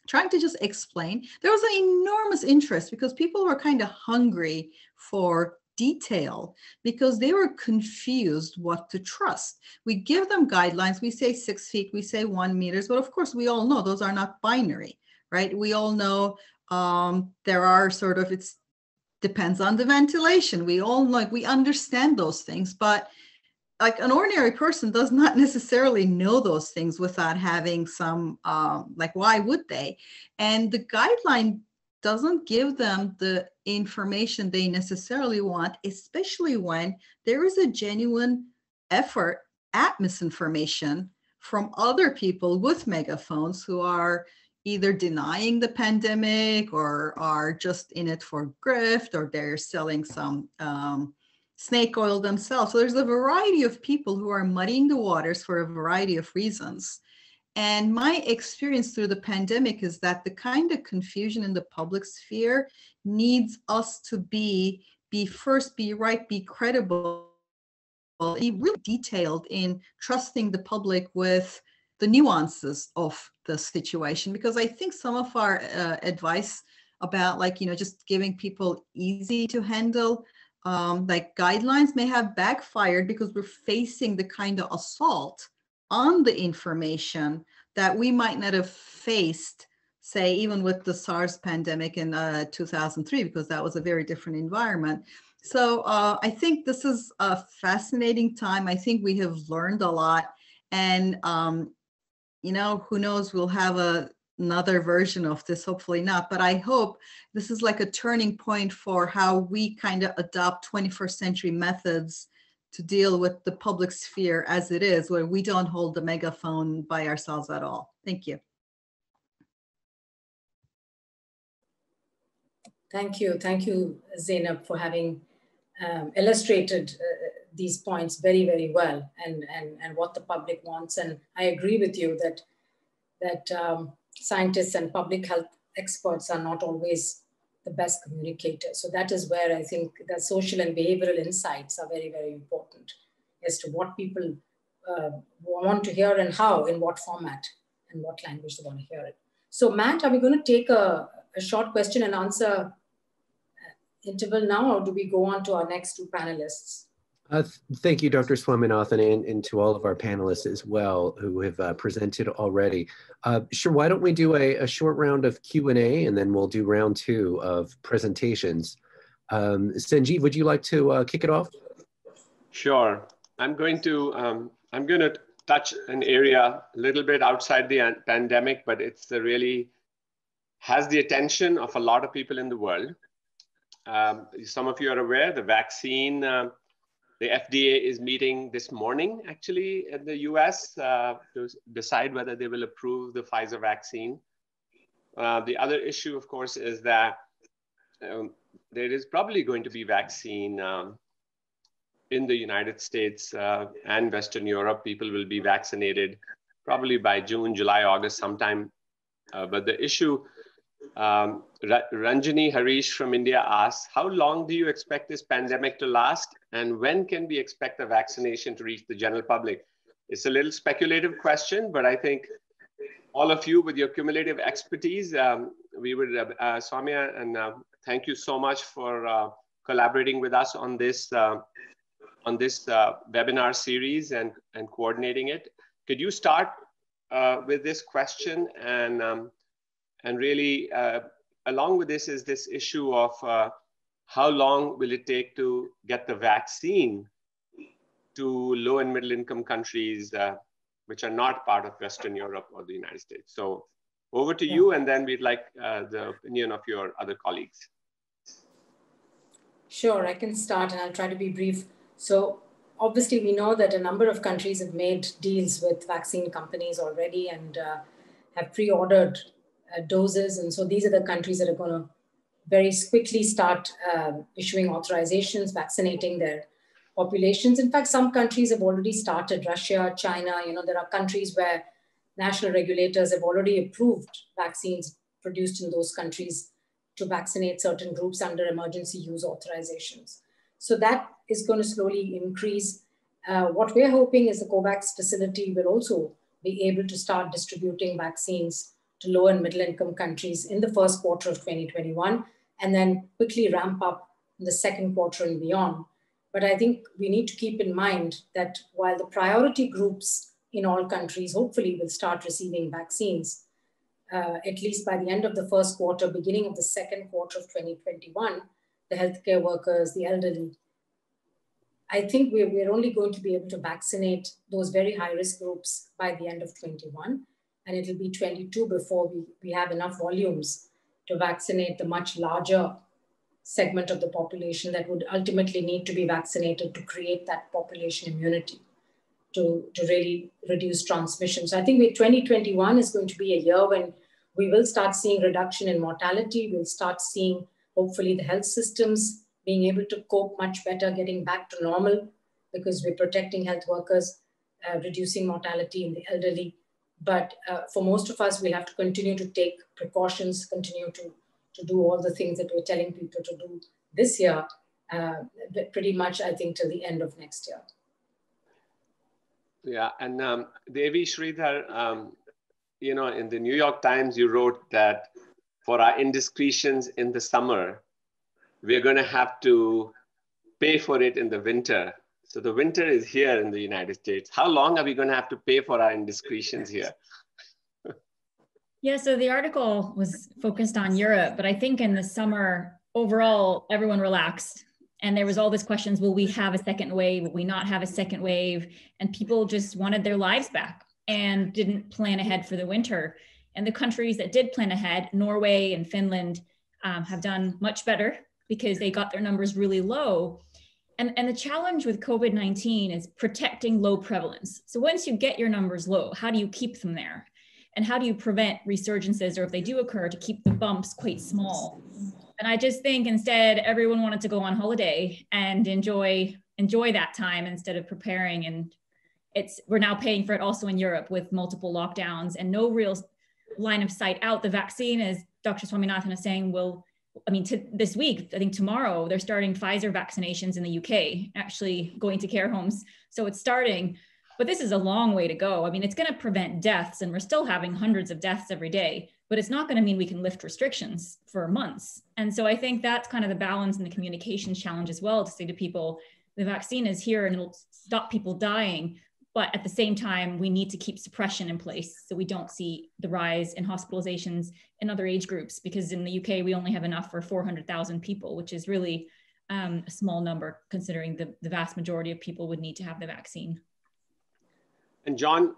trying to just explain. There was an enormous interest because people were kind of hungry for detail because they were confused what to trust. We give them guidelines. We say 6 feet, we say 1 meter, but of course we all know those are not binary, right? We all know there are it depends on the ventilation. We all know, we understand those things, but like an ordinary person does not necessarily know those things without having some, why would they? And the guideline doesn't give them the information they necessarily want, especially when there is a genuine effort at misinformation from other people with megaphones who are either denying the pandemic or are just in it for grift, or they're selling some snake oil themselves. So there's a variety of people who are muddying the waters for a variety of reasons. And my experience through the pandemic is that the kind of confusion in the public sphere needs us to be right, be credible, be really detailed in trusting the public with the nuances of the situation. Because I think some of our advice about just giving people easy to handle guidelines may have backfired, because we're facing the kind of assault on the information that we might not have faced, say, even with the SARS pandemic in 2003, because that was a very different environment. So I think this is a fascinating time. I think we have learned a lot, and who knows, we'll have another version of this, hopefully not, but I hope this is like a turning point for how we kind of adopt 21st century methods to deal with the public sphere as it is, where we don't hold the megaphone by ourselves at all. Thank you. Thank you, Zainab, for having illustrated these points very, very well, and what the public wants. And I agree with you that scientists and public health experts are not always the best communicators. So that is where I think the social and behavioral insights are very, very important as to what people want to hear and how, in what format and what language they want to hear it. So Matt, are we going to take a short question and answer interval now, or do we go on to our next two panelists? Thank you, Dr. Swaminathan, and to all of our panelists as well who have presented already. Sure, why don't we do a short round of Q&A, and then we'll do round two of presentations. Sanjeev, would you like to kick it off? Sure. I'm going to touch an area a little bit outside the pandemic, but it's really has the attention of a lot of people in the world. Some of you are aware, the vaccine, the FDA is meeting this morning, actually, in the US to decide whether they will approve the Pfizer vaccine. The other issue, of course, is that there is probably going to be vaccine in the United States and Western Europe. People will be vaccinated probably by June, July, August sometime. But the issue, Ranjani Harish from India asks, how long do you expect this pandemic to last? And when can we expect the vaccination to reach the general public? It's a little speculative question, but I think all of you with your cumulative expertise, we would, Soumya, and thank you so much for collaborating with us on this webinar series and coordinating it. Could you start with this question? And really, along with this is this issue of how long will it take to get the vaccine to low and middle income countries which are not part of Western Europe or the United States. So over to you, and then we'd like the opinion of your other colleagues. Sure, I can start and I'll try to be brief. So obviously we know that a number of countries have made deals with vaccine companies already and have pre-ordered doses. And so these are the countries that are going to very quickly start issuing authorizations, vaccinating their populations. In fact, some countries have already started, Russia, China, there are countries where national regulators have already approved vaccines produced in those countries to vaccinate certain groups under emergency use authorizations. So that is going to slowly increase. What we're hoping is the COVAX facility will also be able to start distributing vaccines to low and middle income countries in the first quarter of 2021, and then quickly ramp up in the second quarter and beyond. But I think we need to keep in mind that while the priority groups in all countries hopefully will start receiving vaccines, at least by the end of the first quarter, beginning of the second quarter of 2021, the healthcare workers, the elderly, I think we're only going to be able to vaccinate those very high-risk groups by the end of 21. And it'll be 22 before we have enough volumes to vaccinate the much larger segment of the population that would ultimately need to be vaccinated to create that population immunity to really reduce transmission. So I think 2021 is going to be a year when we will start seeing reduction in mortality. We'll start seeing, hopefully, the health systems being able to cope much better, getting back to normal because we're protecting health workers, reducing mortality in the elderly. But for most of us, we'll have to continue to take precautions, continue to do all the things that we're telling people to do this year, pretty much, I think, till the end of next year. Yeah, and Devi Sridhar, you know, in the New York Times, you wrote that for our indiscretions in the summer, we're going to have to pay for it in the winter. So the winter is here in the United States. How long are we going to have to pay for our indiscretions here? Yeah, so the article was focused on Europe, but I think in the summer, overall, everyone relaxed. And there was all these questions, will we have a second wave? Will we not have a second wave? And people just wanted their lives back and didn't plan ahead for the winter. And the countries that did plan ahead, Norway and Finland, have done much better because they got their numbers really low. And the challenge with COVID-19 is protecting low prevalence. So once you get your numbers low, how do you keep them there? And how do you prevent resurgences, or if they do occur, to keep the bumps quite small? And I just think instead everyone wanted to go on holiday and enjoy that time instead of preparing. And we're now paying for it also in Europe with multiple lockdowns and no real line of sight out. The vaccine, as Dr. Swaminathan is saying, this week, I think tomorrow, they're starting Pfizer vaccinations in the UK, actually going to care homes. So it's starting, but this is a long way to go. I mean, it's going to prevent deaths, and we're still having hundreds of deaths every day, but it's not going to mean we can lift restrictions for months. And so I think that's kind of the balance and the communication challenge as well, to say to people, the vaccine is here and it'll stop people dying, but at the same time, we need to keep suppression in place so we don't see the rise in hospitalizations in other age groups, because in the UK, we only have enough for 400,000 people, which is really a small number considering the vast majority of people would need to have the vaccine. And John,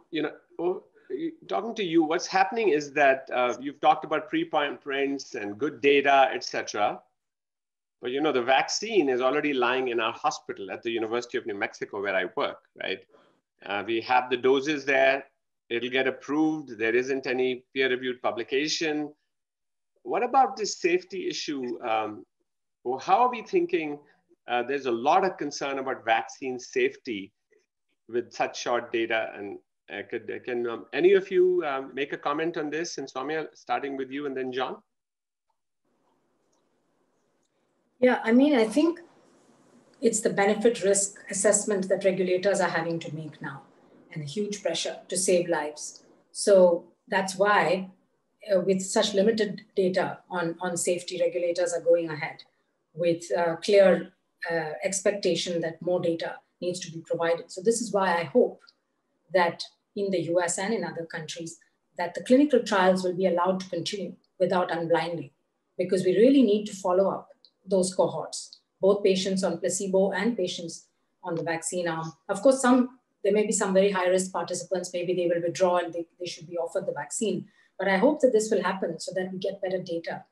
talking to you, what's happening is that you've talked about preprints and good data, etc. But the vaccine is already lying in our hospital at the University of New Mexico, where I work, right? We have the doses there. It'll get approved. There isn't any peer-reviewed publication. What about this safety issue? How are we thinking? There's a lot of concern about vaccine safety with such short data. And can any of you make a comment on this? And Soumya, starting with you and then John. Yeah, I mean, I think it's the benefit risk assessment that regulators are having to make now, and a huge pressure to save lives. So that's why with such limited data on safety, regulators are going ahead with clear expectation that more data needs to be provided. So this is why I hope that in the US and in other countries, that the clinical trials will be allowed to continue without unblinding, because we really need to follow up those cohorts, both patients on placebo and patients on the vaccine arm. Of course, there may be some very high-risk participants, maybe they will withdraw and they should be offered the vaccine. But I hope that this will happen so that we get better data.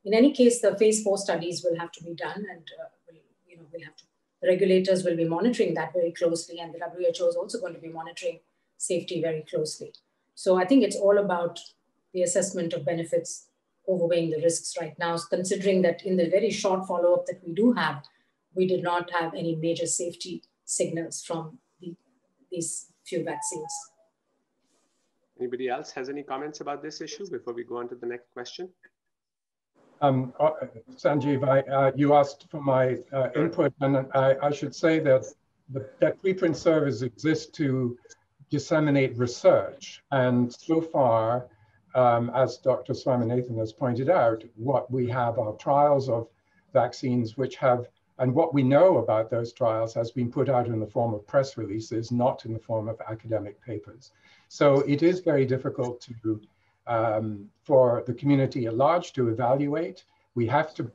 In any case, the phase 4 studies will have to be done, and the regulators will be monitoring that very closely, and the WHO is also going to be monitoring safety very closely. So I think it's all about the assessment of benefits overweighing the risks right now, considering that in the very short follow-up that we do have, we did not have any major safety signals from these few vaccines. Anybody else has any comments about this issue before we go on to the next question? Sanjeev, you asked for my input, and I should say that preprint servers exist to disseminate research. And so far, as Dr. Swaminathan has pointed out, what we have are trials of vaccines which have, and what we know about those trials has been put out in the form of press releases, not in the form of academic papers. So it is very difficult to, for the community at large to evaluate. We have to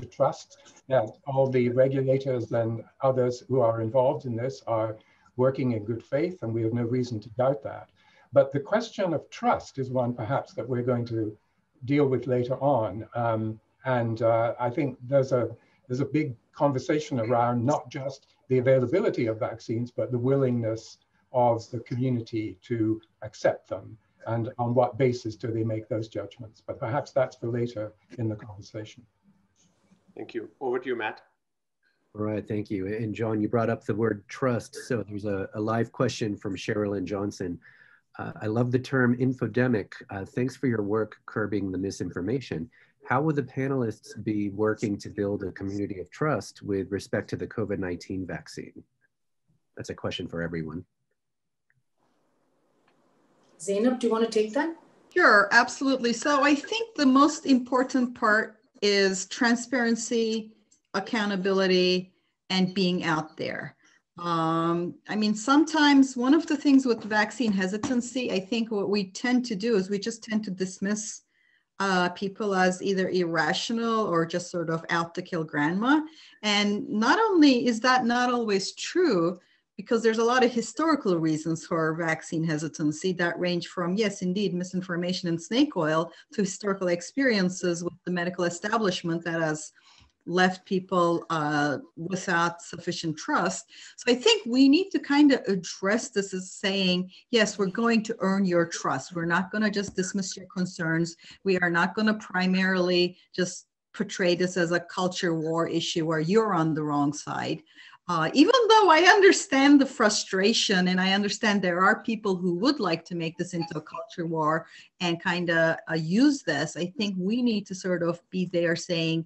trust that all the regulators and others who are involved in this are working in good faith, and we have no reason to doubt that. But the question of trust is one perhaps that we're going to deal with later on. I think there's a big conversation around not just the availability of vaccines, but the willingness of the community to accept them, and on what basis do they make those judgments. But perhaps that's for later in the conversation. Thank you. Over to you, Matt. All right, thank you. And John, you brought up the word trust. So there's a live question from Sherilyn Johnson. I love the term infodemic. Thanks for your work curbing the misinformation. How will the panelists be working to build a community of trust with respect to the COVID-19 vaccine? That's a question for everyone. Zainab, do you want to take that? Sure, absolutely. So I think the most important part is transparency, accountability, and being out there. I mean, sometimes one of the things with vaccine hesitancy, I think what we tend to do is we just tend to dismiss people as either irrational or just sort of out to kill grandma. And not only is that not always true, because there's a lot of historical reasons for vaccine hesitancy that range from, yes, indeed, misinformation and snake oil to historical experiences with the medical establishment that has left people without sufficient trust. So I think we need to kind of address this as saying, yes, we're going to earn your trust. We're not going to just dismiss your concerns. We are not going to primarily just portray this as a culture war issue where you're on the wrong side. Even though I understand the frustration and I understand there are people who would like to make this into a culture war and kind of use this, I think we need to sort of be there saying,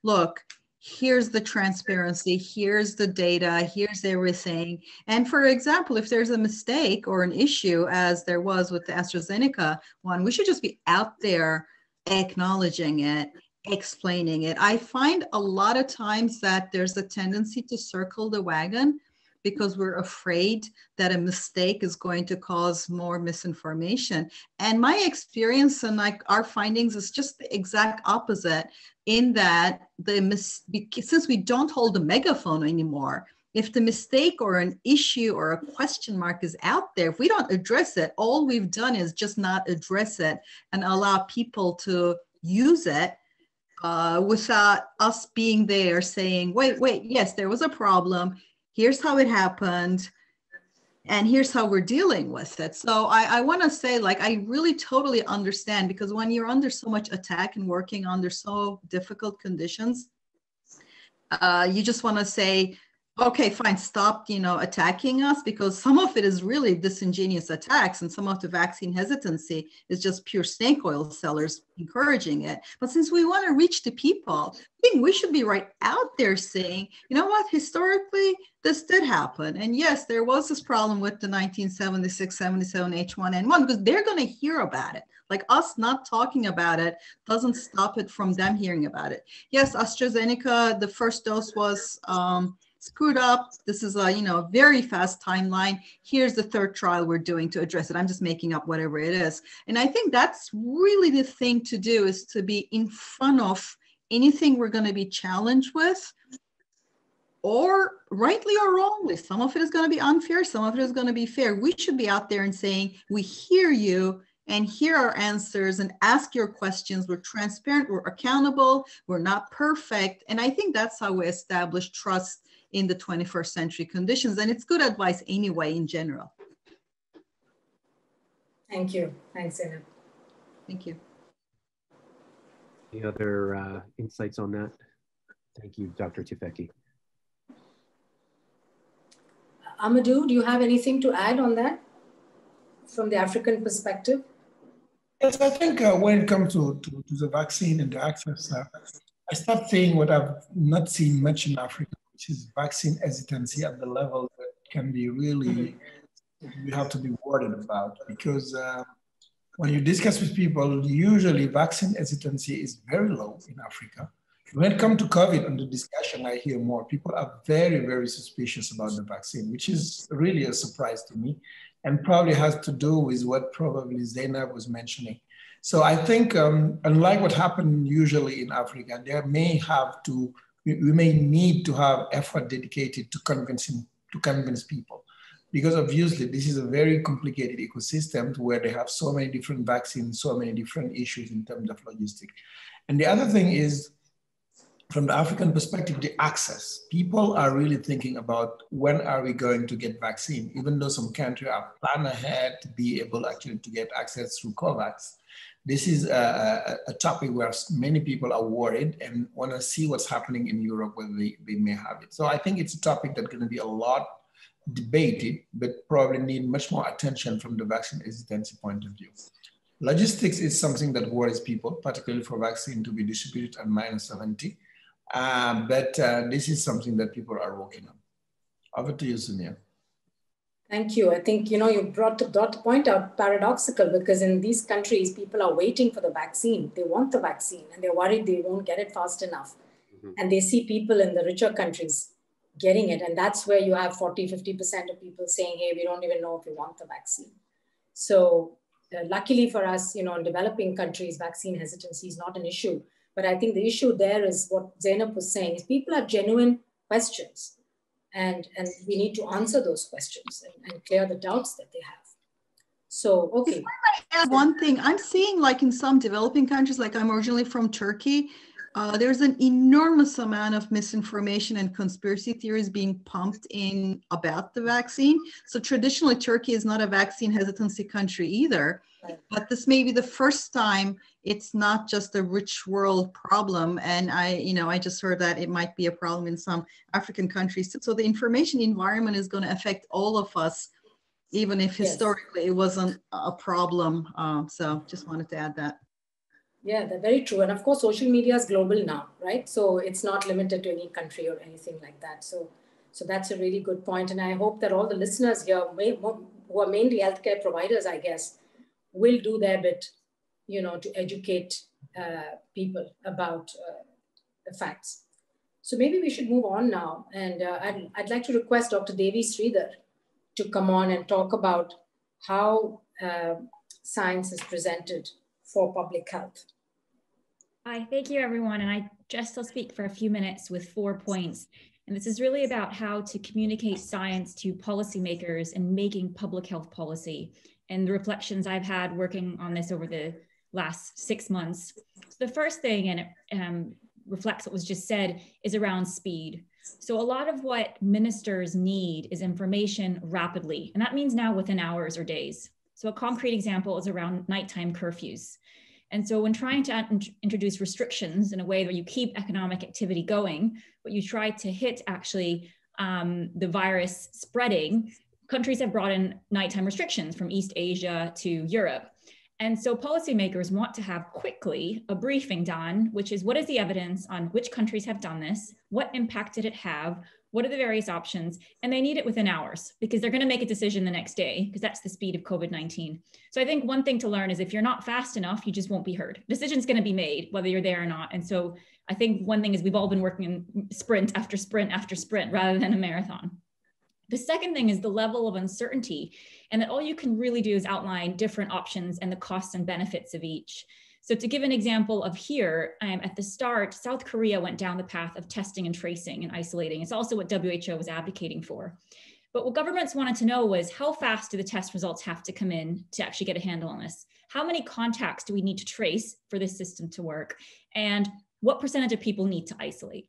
look, here's the transparency, here's the data, here's everything. And for example, if there's a mistake or an issue, as there was with the AstraZeneca one, we should just be out there acknowledging it, explaining it. I find a lot of times that there's a tendency to circle the wagon because we're afraid that a mistake is going to cause more misinformation. And my experience and like our findings is just the exact opposite, in that since we don't hold a megaphone anymore, if the mistake or an issue or a question mark is out there, if we don't address it, all we've done is just not address it and allow people to use it without us being there saying, wait, yes, there was a problem. Here's how it happened. And here's how we're dealing with it. So I want to say, like, I really totally understand, because when you're under so much attack and working under so difficult conditions, you just want to say, okay, fine, stop, attacking us, because some of it is really disingenuous attacks and some of the vaccine hesitancy is just pure snake oil sellers encouraging it. But since we want to reach the people, I think we should be right out there saying, you know what, historically, this did happen. And yes, there was this problem with the 1976, 77 H1N1, because they're going to hear about it. Like, us not talking about it doesn't stop it from them hearing about it. Yes, AstraZeneca, the first dose was screwed up. This is a very fast timeline. Here's the third trial we're doing to address it. I'm just making up whatever it is. And I think that's really the thing to do, is to be in front of anything we're going to be challenged with, or rightly or wrongly. Some of it is going to be unfair. Some of it is going to be fair. We should be out there and saying, we hear you and hear our answers and ask your questions. We're transparent, we're accountable, we're not perfect. And I think that's how we establish trust in the 21st century conditions. And it's good advice anyway, in general. Thank you. Thanks, Zainab. Thank you. Any other insights on that? Thank you, Dr. Tufekci. Amadou, do you have anything to add on that from the African perspective? Yes, I think when it comes to the vaccine and the access, I start seeing what I've not seen much in Africa, which is vaccine hesitancy at the level that can be really, you have to be worried about. Because when you discuss with people, usually vaccine hesitancy is very low in Africa. When it comes to COVID and the discussion, I hear more. People are very, very suspicious about the vaccine, which is really a surprise to me, and probably has to do with what probably Zainab was mentioning. So I think, unlike what happened usually in Africa, we may need to have effort dedicated to convince people. Because obviously this is a very complicated ecosystem where they have so many different vaccines, so many different issues in terms of logistics. And the other thing is, from the African perspective, the access. People are really thinking about when are we going to get vaccine, even though some countries are planned ahead to be able actually to get access through COVAX. This is a topic where many people are worried and want to see what's happening in Europe, whether they may have it. So I think it's a topic that's going to be a lot debated, but probably need much more attention from the vaccine hesitancy point of view. Logistics is something that worries people, particularly for vaccine to be distributed at -70. But this is something that people are working on. Over to you, Soumya. Thank you. I think, you brought the point out paradoxical, because in these countries, people are waiting for the vaccine. They want the vaccine and they're worried they won't get it fast enough. Mm-hmm. And they see people in the richer countries getting it. And that's where you have 40, 50% of people saying, hey, we don't even know if we want the vaccine. So luckily for us, in developing countries, vaccine hesitancy is not an issue. But I think the issue there is what Zainab was saying, is people have genuine questions. And we need to answer those questions and clear the doubts that they have. So, okay. If I might add one thing, I'm seeing like in some developing countries, like I'm originally from Turkey, there's an enormous amount of misinformation and conspiracy theories being pumped in about the vaccine. So traditionally, Turkey is not a vaccine hesitancy country either, but this may be the first time it's not just a rich world problem. And I just heard that it might be a problem in some African countries. So the information environment is going to affect all of us, even if historically it wasn't a problem. So just wanted to add that. Yeah, that's very true. And of course, social media is global now, right? So it's not limited to any country or anything like that. So that's a really good point. And I hope that all the listeners here, who are mainly healthcare providers, I guess, will do their bit, to educate people about the facts. So maybe we should move on now. And I'd like to request Dr. Devi Sridhar to come on and talk about how science is presented for public health. Hi, thank you everyone. And I'll speak for a few minutes with 4 points. And this is really about how to communicate science to policymakers in making public health policy, and the reflections I've had working on this over the last 6 months. So the first thing, and it reflects what was just said, is around speed. So a lot of what ministers need is information rapidly, and that means now within hours or days. So a concrete example is around nighttime curfews. And so when trying to introduce restrictions in a way where you keep economic activity going, but you try to hit actually the virus spreading, countries have brought in nighttime restrictions from East Asia to Europe. And so policymakers want to have quickly a briefing done, which is what is the evidence on which countries have done this? What impact did it have? What are the various options? And they need it within hours because they're going to make a decision the next day, because that's the speed of COVID-19. So I think one thing to learn is if you're not fast enough, you just won't be heard. Decision's going to be made whether you're there or not. And so I think one thing is we've all been working in sprint after sprint after sprint rather than a marathon. The second thing is the level of uncertainty, and that all you can really do is outline different options and the costs and benefits of each. So to give an example of here, at the start, South Korea went down the path of testing and tracing and isolating. It's also what WHO was advocating for. But what governments wanted to know was how fast do the test results have to come in to actually get a handle on this? How many contacts do we need to trace for this system to work? And what percentage of people need to isolate?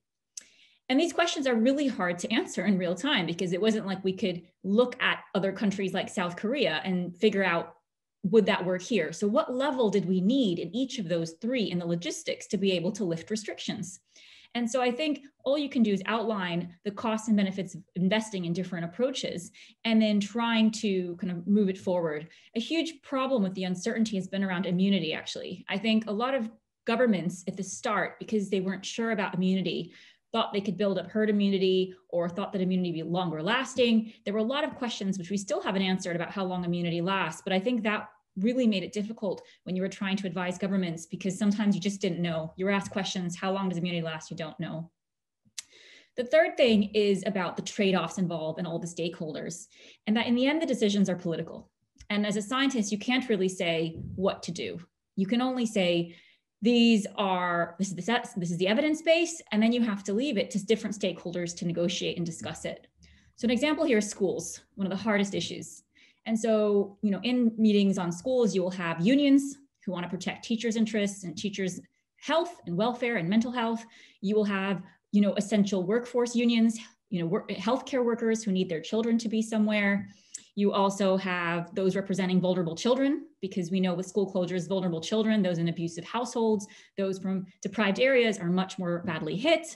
And these questions are really hard to answer in real time because it wasn't like we could look at other countries like South Korea and figure out, would that work here? So what level did we need in each of those three in the logistics to be able to lift restrictions? And so I think all you can do is outline the costs and benefits of investing in different approaches and then trying to kind of move it forward. A huge problem with the uncertainty has been around immunity, actually. I think a lot of governments at the start, because they weren't sure about immunity, thought they could build up herd immunity or thought that immunity would be longer lasting. There were a lot of questions which we still haven't answered about how long immunity lasts, but I think that really made it difficult when you were trying to advise governments because sometimes you just didn't know. You were asked questions, how long does immunity last? You don't know. The third thing is about the trade-offs involved and all the stakeholders, and that in the end, the decisions are political. And as a scientist, you can't really say what to do. You can only say, this is the evidence base, and then you have to leave it to different stakeholders to negotiate and discuss it. So an example here is schools, one of the hardest issues. And so, in meetings on schools, you will have unions who want to protect teachers' interests and teachers' health and welfare and mental health. You will have, essential workforce unions, healthcare workers who need their children to be somewhere. You also have those representing vulnerable children, because we know with school closures, vulnerable children, those in abusive households, those from deprived areas are much more badly hit.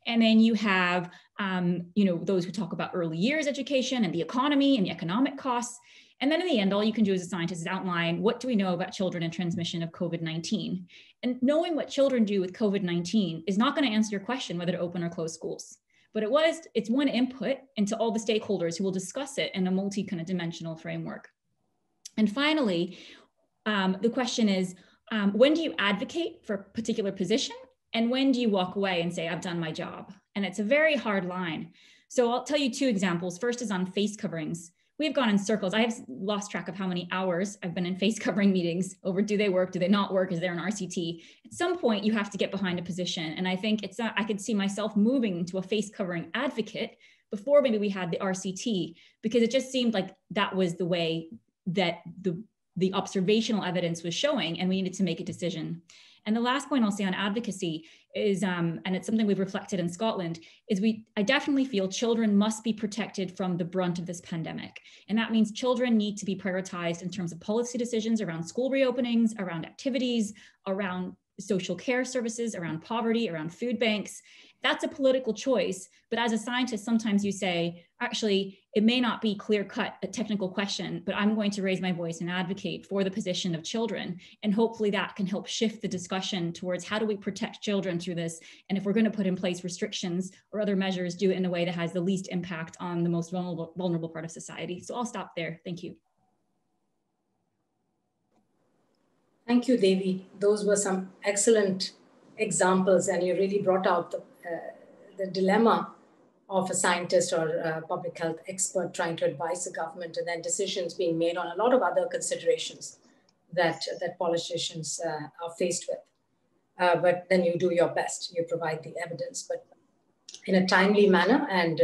And then you have, those who talk about early years education and the economy and the economic costs. And then in the end, all you can do as a scientist is outline, what do we know about children and transmission of COVID-19? And knowing what children do with COVID-19 is not going to answer your question whether to open or close schools. But it's one input into all the stakeholders who will discuss it in a multi-dimensional framework. And finally, the question is, when do you advocate for a particular position? And when do you walk away and say, I've done my job? And it's a very hard line. So I'll tell you two examples. First is on face coverings. We've gone in circles. I have lost track of how many hours I've been in face covering meetings over, do they work? Do they not work? Is there an RCT? At some point you have to get behind a position. And I think I could see myself moving to a face covering advocate before maybe we had the RCT, because it just seemed like that was the way that the observational evidence was showing, and we needed to make a decision. And the last point I'll say on advocacy is, and it's something we've reflected in Scotland, is I definitely feel children must be protected from the brunt of this pandemic. And that means children need to be prioritized in terms of policy decisions around school reopenings, around activities, around social care services, around poverty, around food banks. That's a political choice. But as a scientist, sometimes you say, actually, it may not be clear-cut, a technical question, but I'm going to raise my voice and advocate for the position of children. And hopefully that can help shift the discussion towards how do we protect children through this? And if we're going to put in place restrictions or other measures, do it in a way that has the least impact on the most vulnerable part of society. So I'll stop there. Thank you. Thank you, Devi. Those were some excellent examples, and you really brought out the dilemma of a scientist or a public health expert trying to advise the government, and then decisions being made on a lot of other considerations that politicians are faced with. But then you do your best, you provide the evidence, but in a timely manner and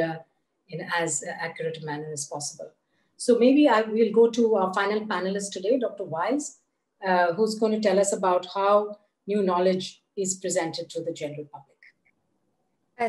in as accurate a manner as possible. So maybe we'll go to our final panelist today, Dr. Wiles, who's going to tell us about how new knowledge is presented to the general public.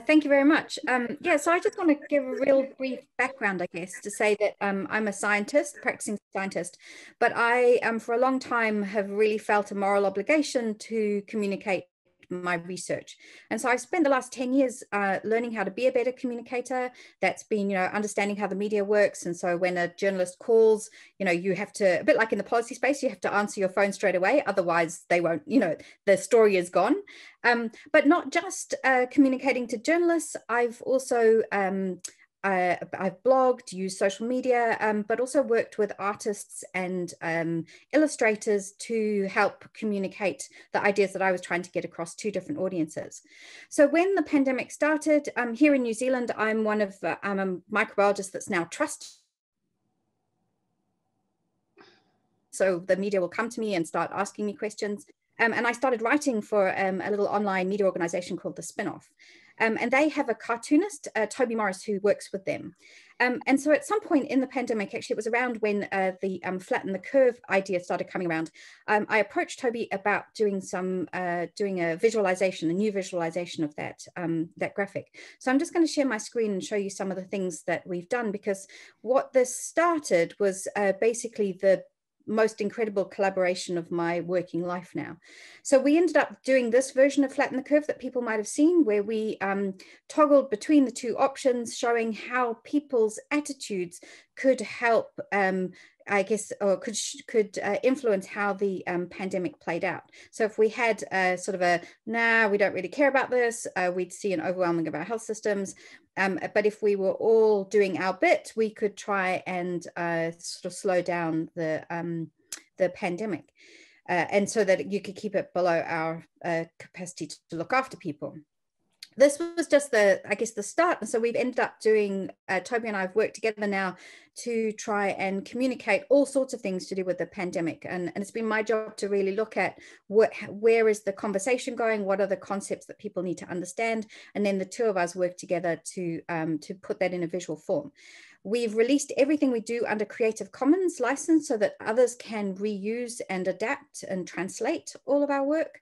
Thank you very much. So I just want to give a real brief background, I guess, to say that I'm a scientist, practicing scientist, but I, for a long time, have really felt a moral obligation to communicate my research. And so I've spent the last 10 years learning how to be a better communicator. That's been, understanding how the media works. And so when a journalist calls, you have to, a bit like in the policy space, you have to answer your phone straight away. Otherwise they won't, the story is gone. But not just communicating to journalists. I've also I've blogged, used social media, but also worked with artists and illustrators to help communicate the ideas that I was trying to get across to different audiences. So when the pandemic started, here in New Zealand, I'm a microbiologist that's now trusted. So the media will come to me and start asking me questions. And I started writing for a little online media organization called The Spinoff. And they have a cartoonist, Toby Morris, who works with them. And so at some point in the pandemic, actually it was around when the flatten the curve idea started coming around, I approached Toby about doing a visualization, a new visualization of that graphic. So I'm just going to share my screen and show you some of the things that we've done, because what this started was basically the most incredible collaboration of my working life now. So we ended up doing this version of Flatten the Curve that people might have seen, where we toggled between the two options, showing how people's attitudes could help, I guess, or could influence how the pandemic played out. So if we had sort of we don't really care about this, we'd see an overwhelming of our health systems. But if we were all doing our bit, we could try and sort of slow down the pandemic, and so that you could keep it below our capacity to look after people. This was just the start. And so we've ended up doing, Toby and I have worked together now to try and communicate all sorts of things to do with the pandemic. And it's been my job to really look at where is the conversation going? What are the concepts that people need to understand? And then the two of us work together to put that in a visual form. We've released everything we do under Creative Commons license so that others can reuse and adapt and translate all of our work,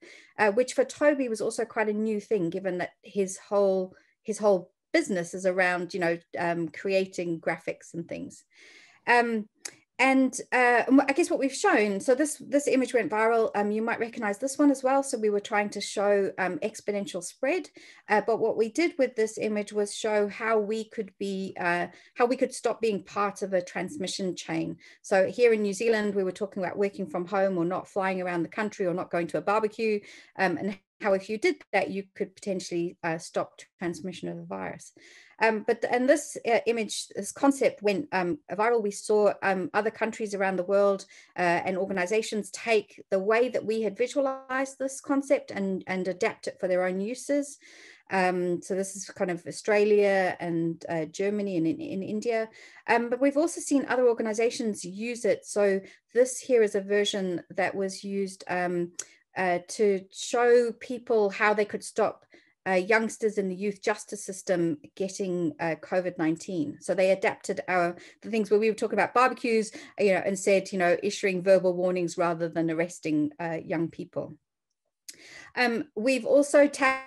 which for Toby was also quite a new thing, given that his whole business is around, creating graphics and things. I guess what we've shown, so this image went viral. You might recognize this one as well. So we were trying to show exponential spread, but what we did with this image was show how we could stop being part of a transmission chain. So here in New Zealand, we were talking about working from home or not flying around the country or not going to a barbecue, and how if you did that, you could potentially stop transmission of the virus. And this image, this concept went viral. We saw other countries around the world and organizations take the way that we had visualized this concept and adapt it for their own uses. So this is kind of Australia and Germany and in India. But we've also seen other organizations use it. So this here is a version that was used to show people how they could stop youngsters in the youth justice system getting COVID-19. So they adapted the things where we were talking about barbecues, and said, issuing verbal warnings rather than arresting young people. We've also tackled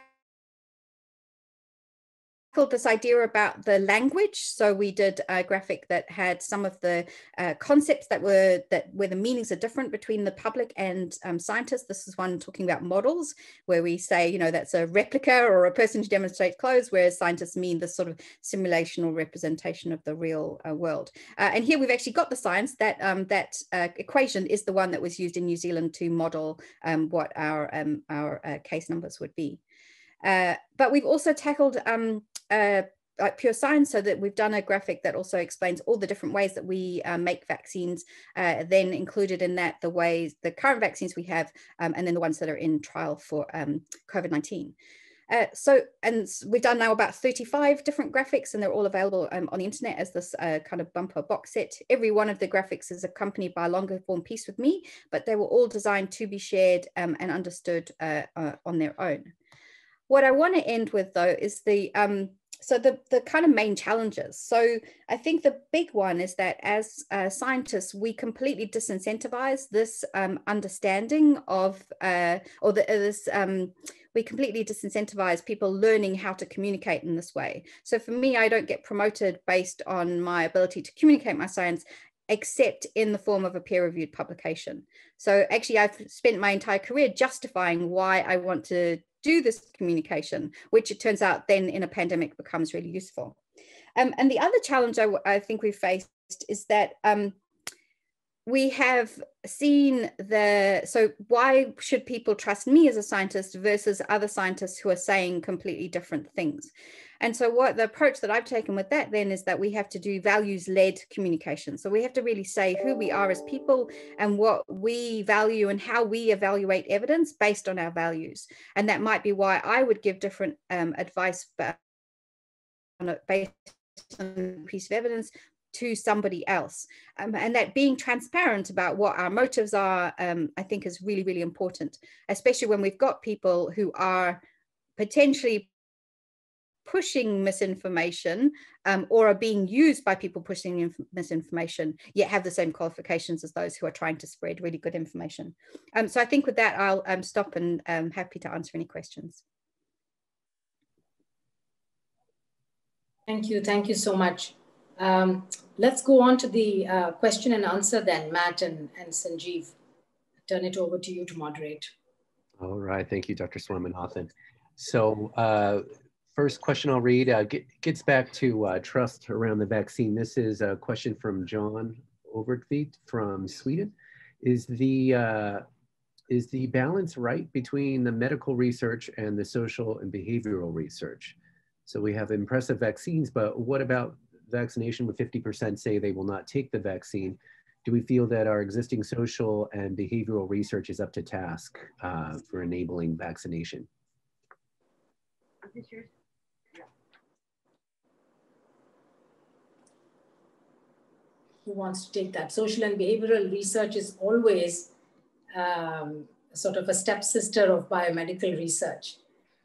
this idea about the language. So we did a graphic that had some of the concepts where the meanings are different between the public and scientists. This is one talking about models, where we say, that's a replica or a person who demonstrates clothes, whereas scientists mean this sort of simulation or representation of the real world. And here we've actually got the science that equation is the one that was used in New Zealand to model what our case numbers would be. But we've also tackled like pure science, so that we've done a graphic that also explains all the different ways that we make vaccines, then included in that the current vaccines we have, and then the ones that are in trial for COVID-19. And we've done now about 35 different graphics, and they're all available on the internet as this kind of bumper box set. Every one of the graphics is accompanied by a longer form piece with me, but they were all designed to be shared and understood on their own. What I want to end with, though, is the kind of main challenges. So I think the big one is that as scientists, we completely disincentivize this understanding of, we completely disincentivize people learning how to communicate in this way. So for me, I don't get promoted based on my ability to communicate my science, except in the form of a peer-reviewed publication. So actually, I've spent my entire career justifying why I want to do this communication, which it turns out then in a pandemic becomes really useful. And the other challenge I think we've faced is that we have seen so why should people trust me as a scientist versus other scientists who are saying completely different things? And so what the approach that I've taken with that then is that we have to do values-led communication. So we have to really say who we are as people and what we value and how we evaluate evidence based on our values. And that might be why I would give different advice based on a piece of evidence to somebody else. And that being transparent about what our motives are, I think is really, really important, especially when we've got people who are potentially pushing misinformation or are being used by people pushing misinformation, yet have the same qualifications as those who are trying to spread really good information. So I think with that, I'll stop, and I'm happy to answer any questions. Thank you so much. Let's go on to the question and answer then, Matt and Sanjeev. Turn it over to you to moderate. All right, thank you, Dr. Swaminathan. So first question I'll read gets back to trust around the vaccine. This is a question from John Overtveit from Sweden. Is the balance right between the medical research and the social and behavioral research? So we have impressive vaccines, but what about vaccination with 50% say they will not take the vaccine? Do we feel that our existing social and behavioral research is up to task for enabling vaccination? Who wants to take that? Social and behavioral research is always sort of a stepsister of biomedical research,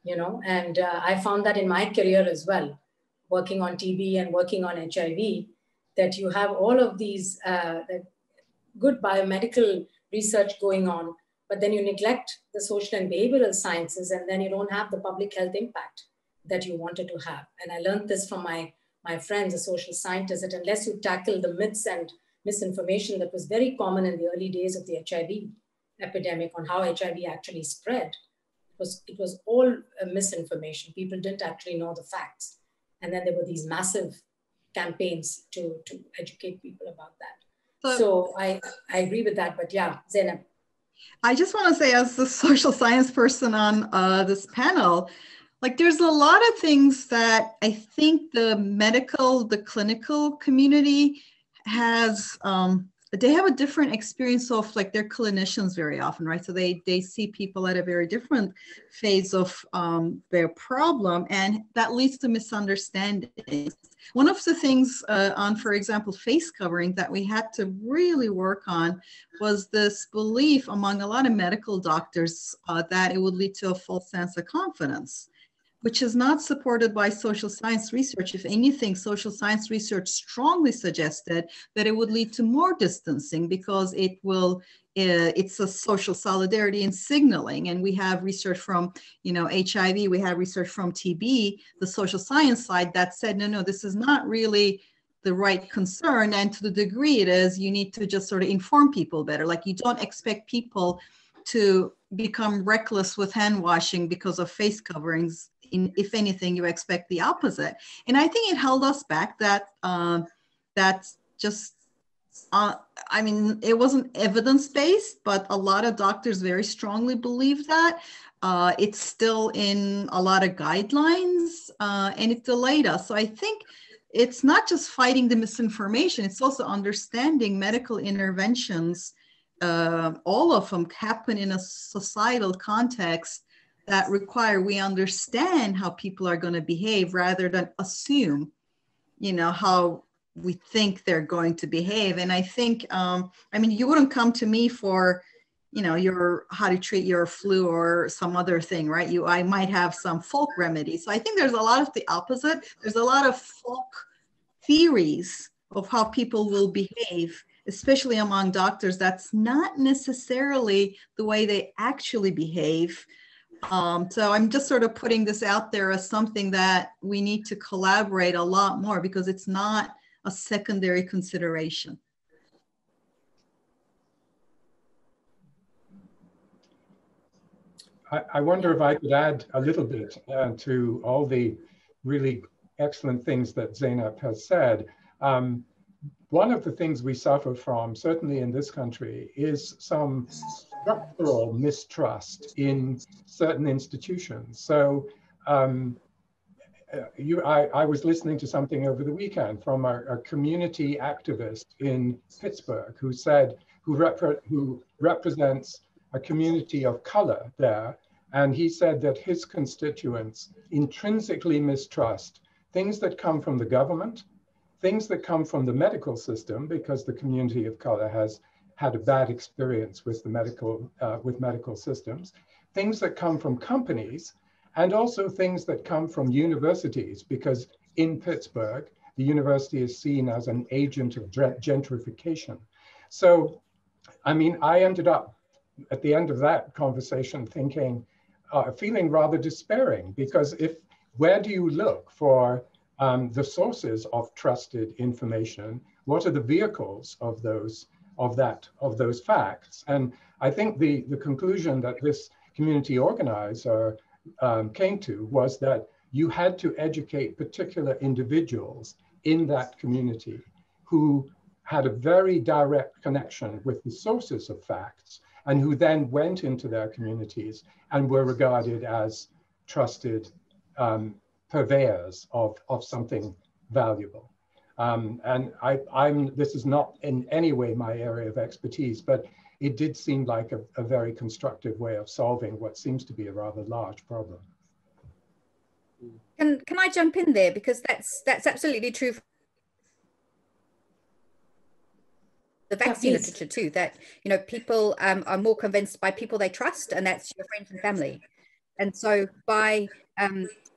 and I found that in my career as well, working on TB and working on HIV, that you have all of these good biomedical research going on, but then you neglect the social and behavioral sciences, and then you don't have the public health impact that you wanted to have. And I learned this from my friends, the social scientists, that unless you tackle the myths and misinformation that was very common in the early days of the HIV epidemic on how HIV actually spread. It was all misinformation. People didn't actually know the facts. And then there were these massive campaigns to educate people about that. So I agree with that, but yeah, Zainab. I just want to say, as the social science person on this panel, like there's a lot of things that I think the clinical community has, they have a different experience of, like, they're clinicians very often, right? So they see people at a very different phase of their problem, and that leads to misunderstandings. One of the things on, for example, face covering that we had to really work on was this belief among a lot of medical doctors that it would lead to a false sense of confidence, which is not supported by social science research. If anything, social science research strongly suggested that it would lead to more distancing because it's a social solidarity and signaling. And we have research from, HIV, we have research from TB, the social science side, that said, no, this is not really the right concern. And to the degree it is, you need to just sort of inform people better. Like, you don't expect people to become reckless with hand washing because of face coverings. If anything, you expect the opposite. And I think it held us back that that's just, I mean, it wasn't evidence-based, but a lot of doctors very strongly believe that. It's still in a lot of guidelines, and it delayed us. So I think it's not just fighting the misinformation, it's also understanding medical interventions. All of them happen in a societal context that require we understand how people are going to behave rather than assume, how we think they're going to behave. And I think, I mean, you wouldn't come to me for, how to treat your flu or some other thing, right? I might have some folk remedy. So I think there's a lot of the opposite. There's a lot of folk theories of how people will behave, especially among doctors. That's not necessarily the way they actually behave. So I'm just sort of putting this out there as something that we need to collaborate a lot more, because it's not a secondary consideration. I wonder if I could add a little bit to all the really excellent things that Zainab has said. One of the things we suffer from, certainly in this country, is some structural mistrust in certain institutions. So I was listening to something over the weekend from a community activist in Pittsburgh who represents a community of color there. And he said that his constituents intrinsically mistrust things that come from the government, things that come from the medical system, because the community of color has had a bad experience with the medical systems, things that come from companies, and also things that come from universities, because in Pittsburgh, the university is seen as an agent of gentrification. So, I mean, I ended up at the end of that conversation thinking, feeling rather despairing, because where do you look for the sources of trusted information? What are the vehicles of those facts? And I think the conclusion that this community organizer came to was that you had to educate particular individuals in that community who had a very direct connection with the sources of facts, and who then went into their communities and were regarded as trusted purveyors of something valuable. And this is not in any way my area of expertise, but it did seem like a very constructive way of solving what seems to be a rather large problem. Can I jump in there? Because that's absolutely true. The vaccine literature too, that people are more convinced by people they trust, and that's your friends and family. And so by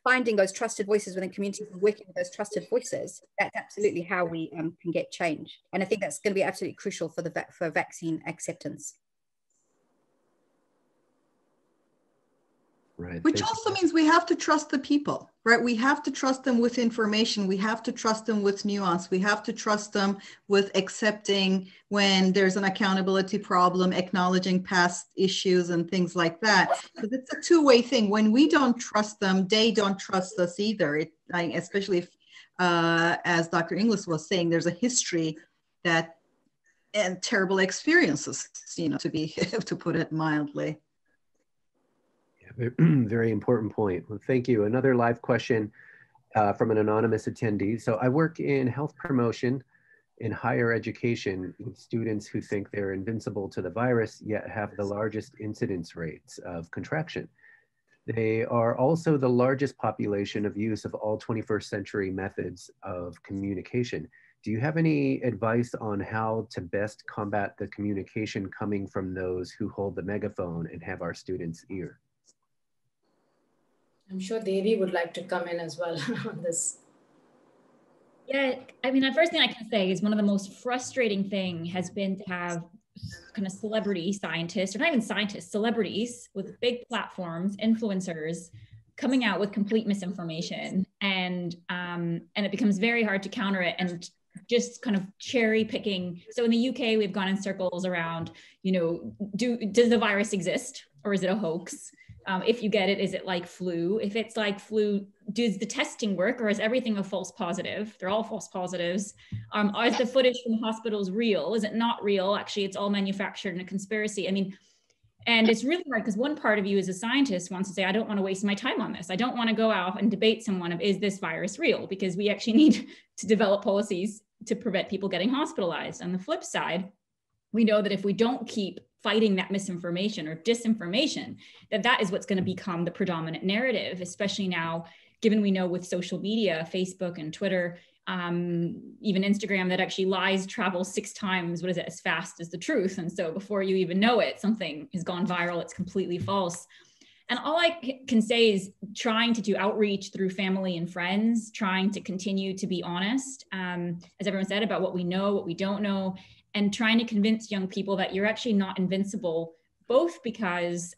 finding those trusted voices within communities and working with those trusted voices, that's absolutely how we can get change. And I think that's going to be absolutely crucial for vaccine acceptance. Right. Which also means we have to trust the people, right? We have to trust them with information. We have to trust them with nuance. We have to trust them with accepting when there's an accountability problem, acknowledging past issues and things like that. Because it's a two-way thing. When we don't trust them, they don't trust us either. Especially if, as Dr. Inglis was saying, there's a history that and terrible experiences, to put it mildly. Very important point. Well, thank you. Another live question from an anonymous attendee. So I work in health promotion in higher education with students who think they're invincible to the virus, yet have the largest incidence rates of contraction. They are also the largest population of use of all 21st century methods of communication. Do you have any advice on how to best combat the communication coming from those who hold the megaphone and have our students' ear? I'm sure Devi would like to come in as well on this. Yeah, I mean, the first thing I can say is one of the most frustrating thing has been to have kind of celebrity scientists, or not even scientists, celebrities with big platforms, influencers, coming out with complete misinformation, and it becomes very hard to counter it, and just kind of cherry picking. So in the UK, we've gone in circles around, does the virus exist or is it a hoax? If you get it, is it like flu? If it's like flu, does the testing work, or is everything a false positive? They're all false positives. Is the footage from the hospitals real? Is it not real? Actually, it's all manufactured in a conspiracy. I mean, and it's really hard because one part of you as a scientist wants to say, I don't want to waste my time on this. I don't want to go out and debate someone of, is this virus real? Because we actually need to develop policies to prevent people getting hospitalized. On the flip side, we know that if we don't keep fighting that misinformation or disinformation, that is what's going to become the predominant narrative, especially now, given we know with social media, Facebook and Twitter, even Instagram, that actually lies travel 6 times, as fast as the truth. And so before you even know it, something has gone viral, it's completely false. And all I can say is trying to do outreach through family and friends, trying to continue to be honest, as everyone said, about what we know, what we don't know, and trying to convince young people that you're actually not invincible, both because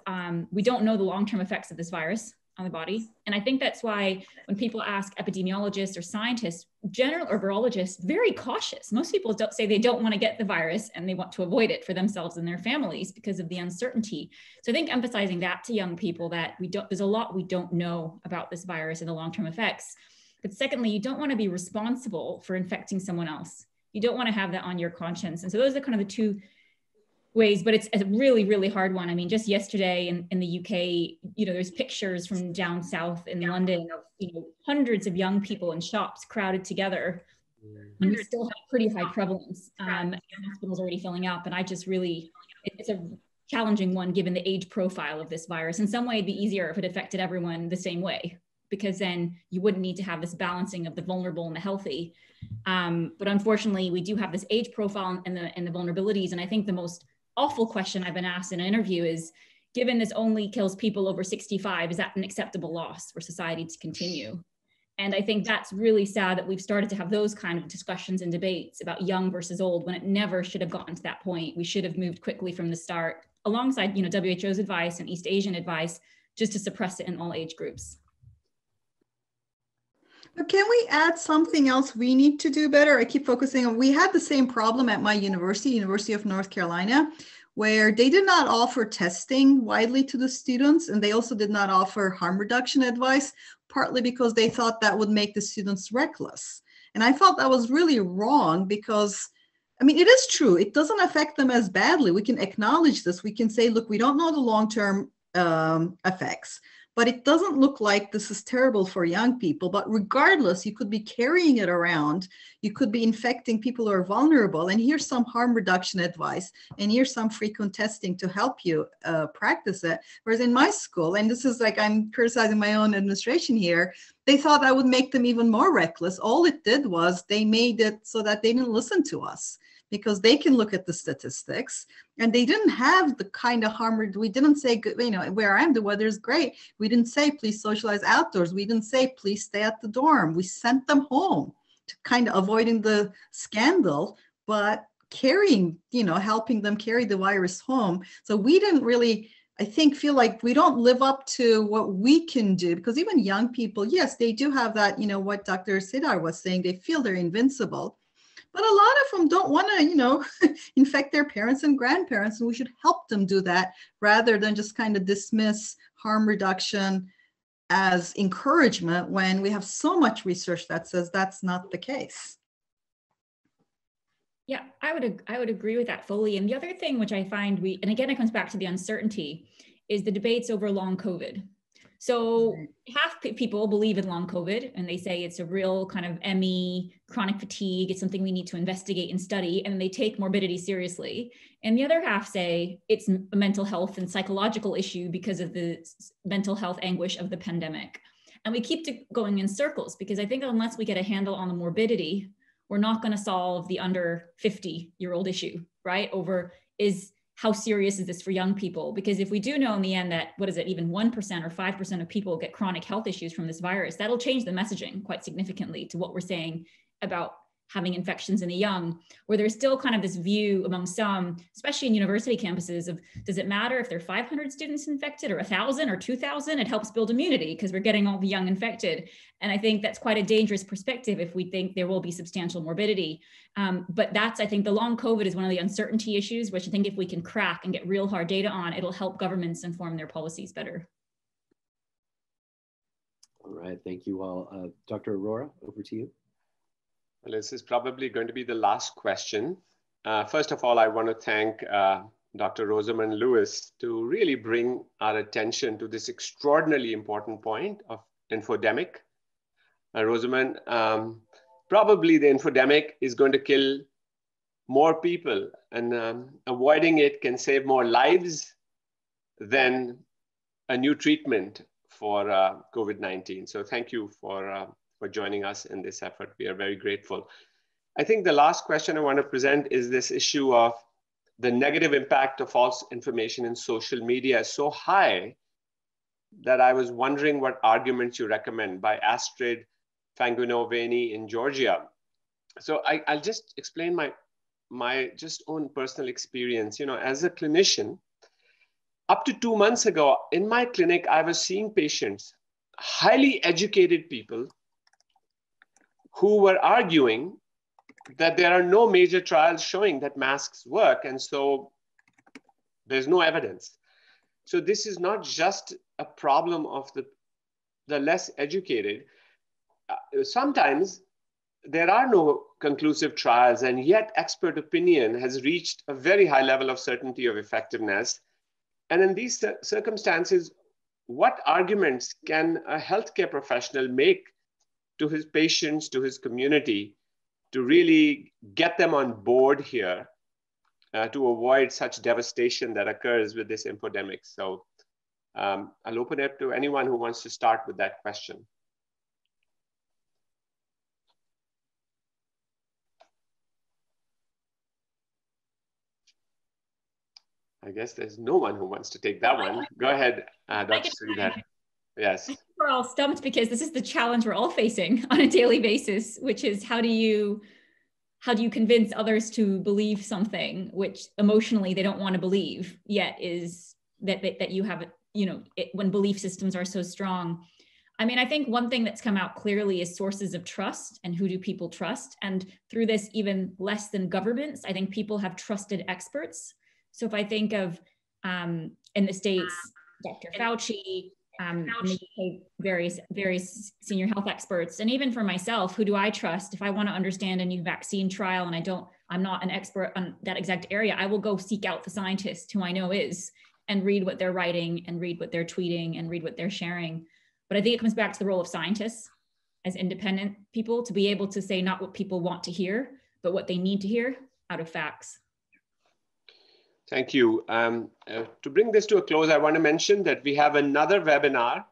we don't know the long-term effects of this virus on the body. And I think that's why when people ask epidemiologists or scientists, general or virologists, very cautious. Most people don't say they don't want to get the virus and they want to avoid it for themselves and their families because of the uncertainty. So I think emphasizing that to young people, that there's a lot we don't know about this virus and the long-term effects. But secondly, you don't want to be responsible for infecting someone else. You don't want to have that on your conscience. And so those are kind of the two ways, but it's a really, really hard one. I mean, just yesterday in the UK, there's pictures from down south in London of, hundreds of young people in shops crowded together. And we still have pretty high prevalence. And hospitals already filling up. And it's a challenging one given the age profile of this virus. In some way, it'd be easier if it affected everyone the same way, because then you wouldn't need to have this balancing of the vulnerable and the healthy. But unfortunately, we do have this age profile and the vulnerabilities. And I think the most awful question I've been asked in an interview is, given this only kills people over 65, is that an acceptable loss for society to continue? And I think that's really sad that we've started to have those kind of discussions and debates about young versus old, when it never should have gotten to that point. We should have moved quickly from the start, alongside WHO's advice and East Asian advice, just to suppress it in all age groups. But can we add something else we need to do better? I keep focusing on, we had the same problem at my University of North Carolina, where they did not offer testing widely to the students, and they also did not offer harm reduction advice, partly because they thought that would make the students reckless. And I thought that was really wrong, because, I mean, it is true, it doesn't affect them as badly. We can acknowledge this. We can say, look, we don't know the long-term effects, but it doesn't look like this is terrible for young people. But regardless, you could be carrying it around. You could be infecting people who are vulnerable. And here's some harm reduction advice. And here's some frequent testing to help you practice it. Whereas in my school, and this is like, I'm criticizing my own administration here, they thought that would make them even more reckless. All it did was they made it so that they didn't listen to us, because they can look at the statistics, and they didn't have the kind of harm. We didn't say, where I am, the weather is great. We didn't say, please socialize outdoors. We didn't say, please stay at the dorm. We sent them home to kind of avoiding the scandal, but carrying, helping them carry the virus home. So we didn't really I think, feel like we don't live up to what we can do, because even young people, yes, they do have that, what Dr. Sidar was saying, they feel they're invincible, but a lot of them don't want to, infect their parents and grandparents, and we should help them do that rather than just kind of dismiss harm reduction as encouragement when we have so much research that says that's not the case. Yeah, I would agree with that fully. And the other thing which I find and again, it comes back to the uncertainty, is the debates over long COVID. So half people believe in long COVID and they say it's a real kind of ME, chronic fatigue, it's something we need to investigate and study, and they take morbidity seriously. And the other half say it's a mental health and psychological issue because of the mental health anguish of the pandemic. And we keep going in circles, because I think unless we get a handle on the morbidity, we're not going to solve the under 50-year-old issue, right? Over how serious is this for young people? Because if we do know in the end that, even 1% or 5% of people get chronic health issues from this virus, that'll change the messaging quite significantly to what we're saying about having infections in the young, where there's still kind of this view among some, especially in university campuses, of does it matter if there are 500 students infected or 1,000 or 2,000? It helps build immunity because we're getting all the young infected. And I think that's quite a dangerous perspective if we think there will be substantial morbidity. But I think the long COVID is one of the uncertainty issues, which I think if we can crack and get real hard data on, it'll help governments inform their policies better. All right, thank you all. Dr. Arora, over to you. Well, this is probably going to be the last question. First of all, I want to thank Dr. Rosamund Lewis to really bring our attention to this extraordinarily important point of infodemic. Rosamund, probably the infodemic is going to kill more people, and avoiding it can save more lives than a new treatment for COVID-19. So thank you for joining us in this effort. We are very grateful. I think the last question I want to present is this issue of the negative impact of false information in social media is so high that I was wondering what arguments you recommend by Astrid Fanguinoveni in Georgia. So I'll just explain my just own personal experience. As a clinician, up to 2 months ago in my clinic, I was seeing patients, highly educated people, who were arguing that there are no major trials showing that masks work, and so there's no evidence. So this is not just a problem of the less educated. Sometimes there are no conclusive trials, and yet expert opinion has reached a very high level of certainty of effectiveness. And in these circumstances, what arguments can a healthcare professional make to his patients, to his community, to really get them on board here to avoid such devastation that occurs with this infodemic? So I'll open it up to anyone who wants to start with that question. I guess there's no one who wants to take that one. Go ahead, Dr. Sridhar. Yes. I think we're all stumped because this is the challenge we're all facing on a daily basis, which is how do you convince others to believe something which emotionally they don't want to believe, yet is that you have, when belief systems are so strong. I mean, I think one thing that's come out clearly is sources of trust and who do people trust. And through this, even less than governments, I think people have trusted experts. So if I think of, in the States, Dr. Fauci, in the UK, various senior health experts, and even for myself, who do I trust? If I want to understand a new vaccine trial and I'm not an expert on that exact area, I will go seek out the scientist who I know is, and read what they're writing and read what they're tweeting and read what they're sharing. But I think it comes back to the role of scientists as independent people to be able to say not what people want to hear, but what they need to hear out of facts. Thank you. To bring this to a close, I want to mention that we have another webinar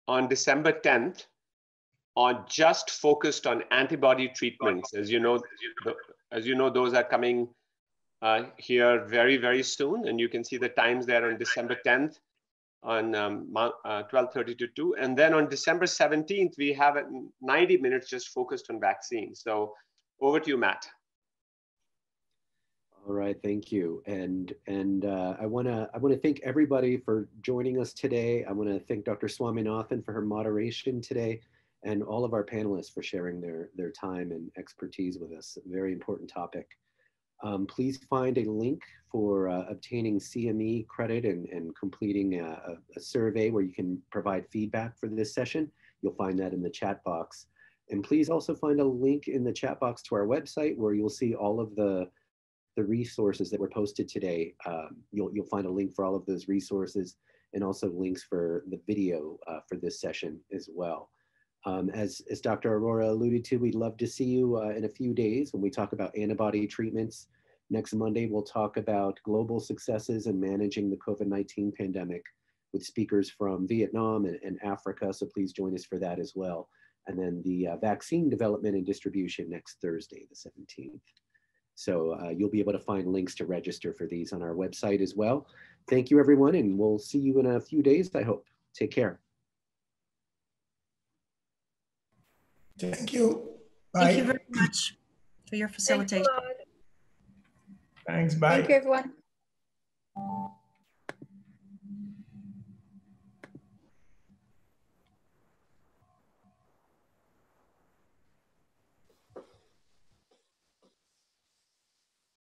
on December 10th on just focused on antibody treatments. As you know, those are coming here very, very soon. And you can see the times there on December 10th on 12:30 to 2. And then on December 17th, we have 90 minutes just focused on vaccines. So over to you, Matt. All right, thank you. And I want to thank everybody for joining us today. I want to thank Dr. Swaminathan for her moderation today, and all of our panelists for sharing their time and expertise with us. A very important topic. Please find a link for obtaining CME credit and completing a survey where you can provide feedback for this session. You'll find that in the chat box. And please also find a link in the chat box to our website where you'll see all of the resources that were posted today. You'll find a link for all of those resources and also links for the video for this session as well. As Dr. Aurora alluded to, we'd love to see you in a few days when we talk about antibody treatments. Next Monday, we'll talk about global successes in managing the COVID-19 pandemic with speakers from Vietnam and Africa, so please join us for that as well. And then the vaccine development and distribution next Thursday, the 17th. So you'll be able to find links to register for these on our website as well. Thank you, everyone, and we'll see you in a few days, I hope. Take care. Thank you. Bye. Thank you very much for your facilitation. Thanks, thanks, bye. Thank you, everyone.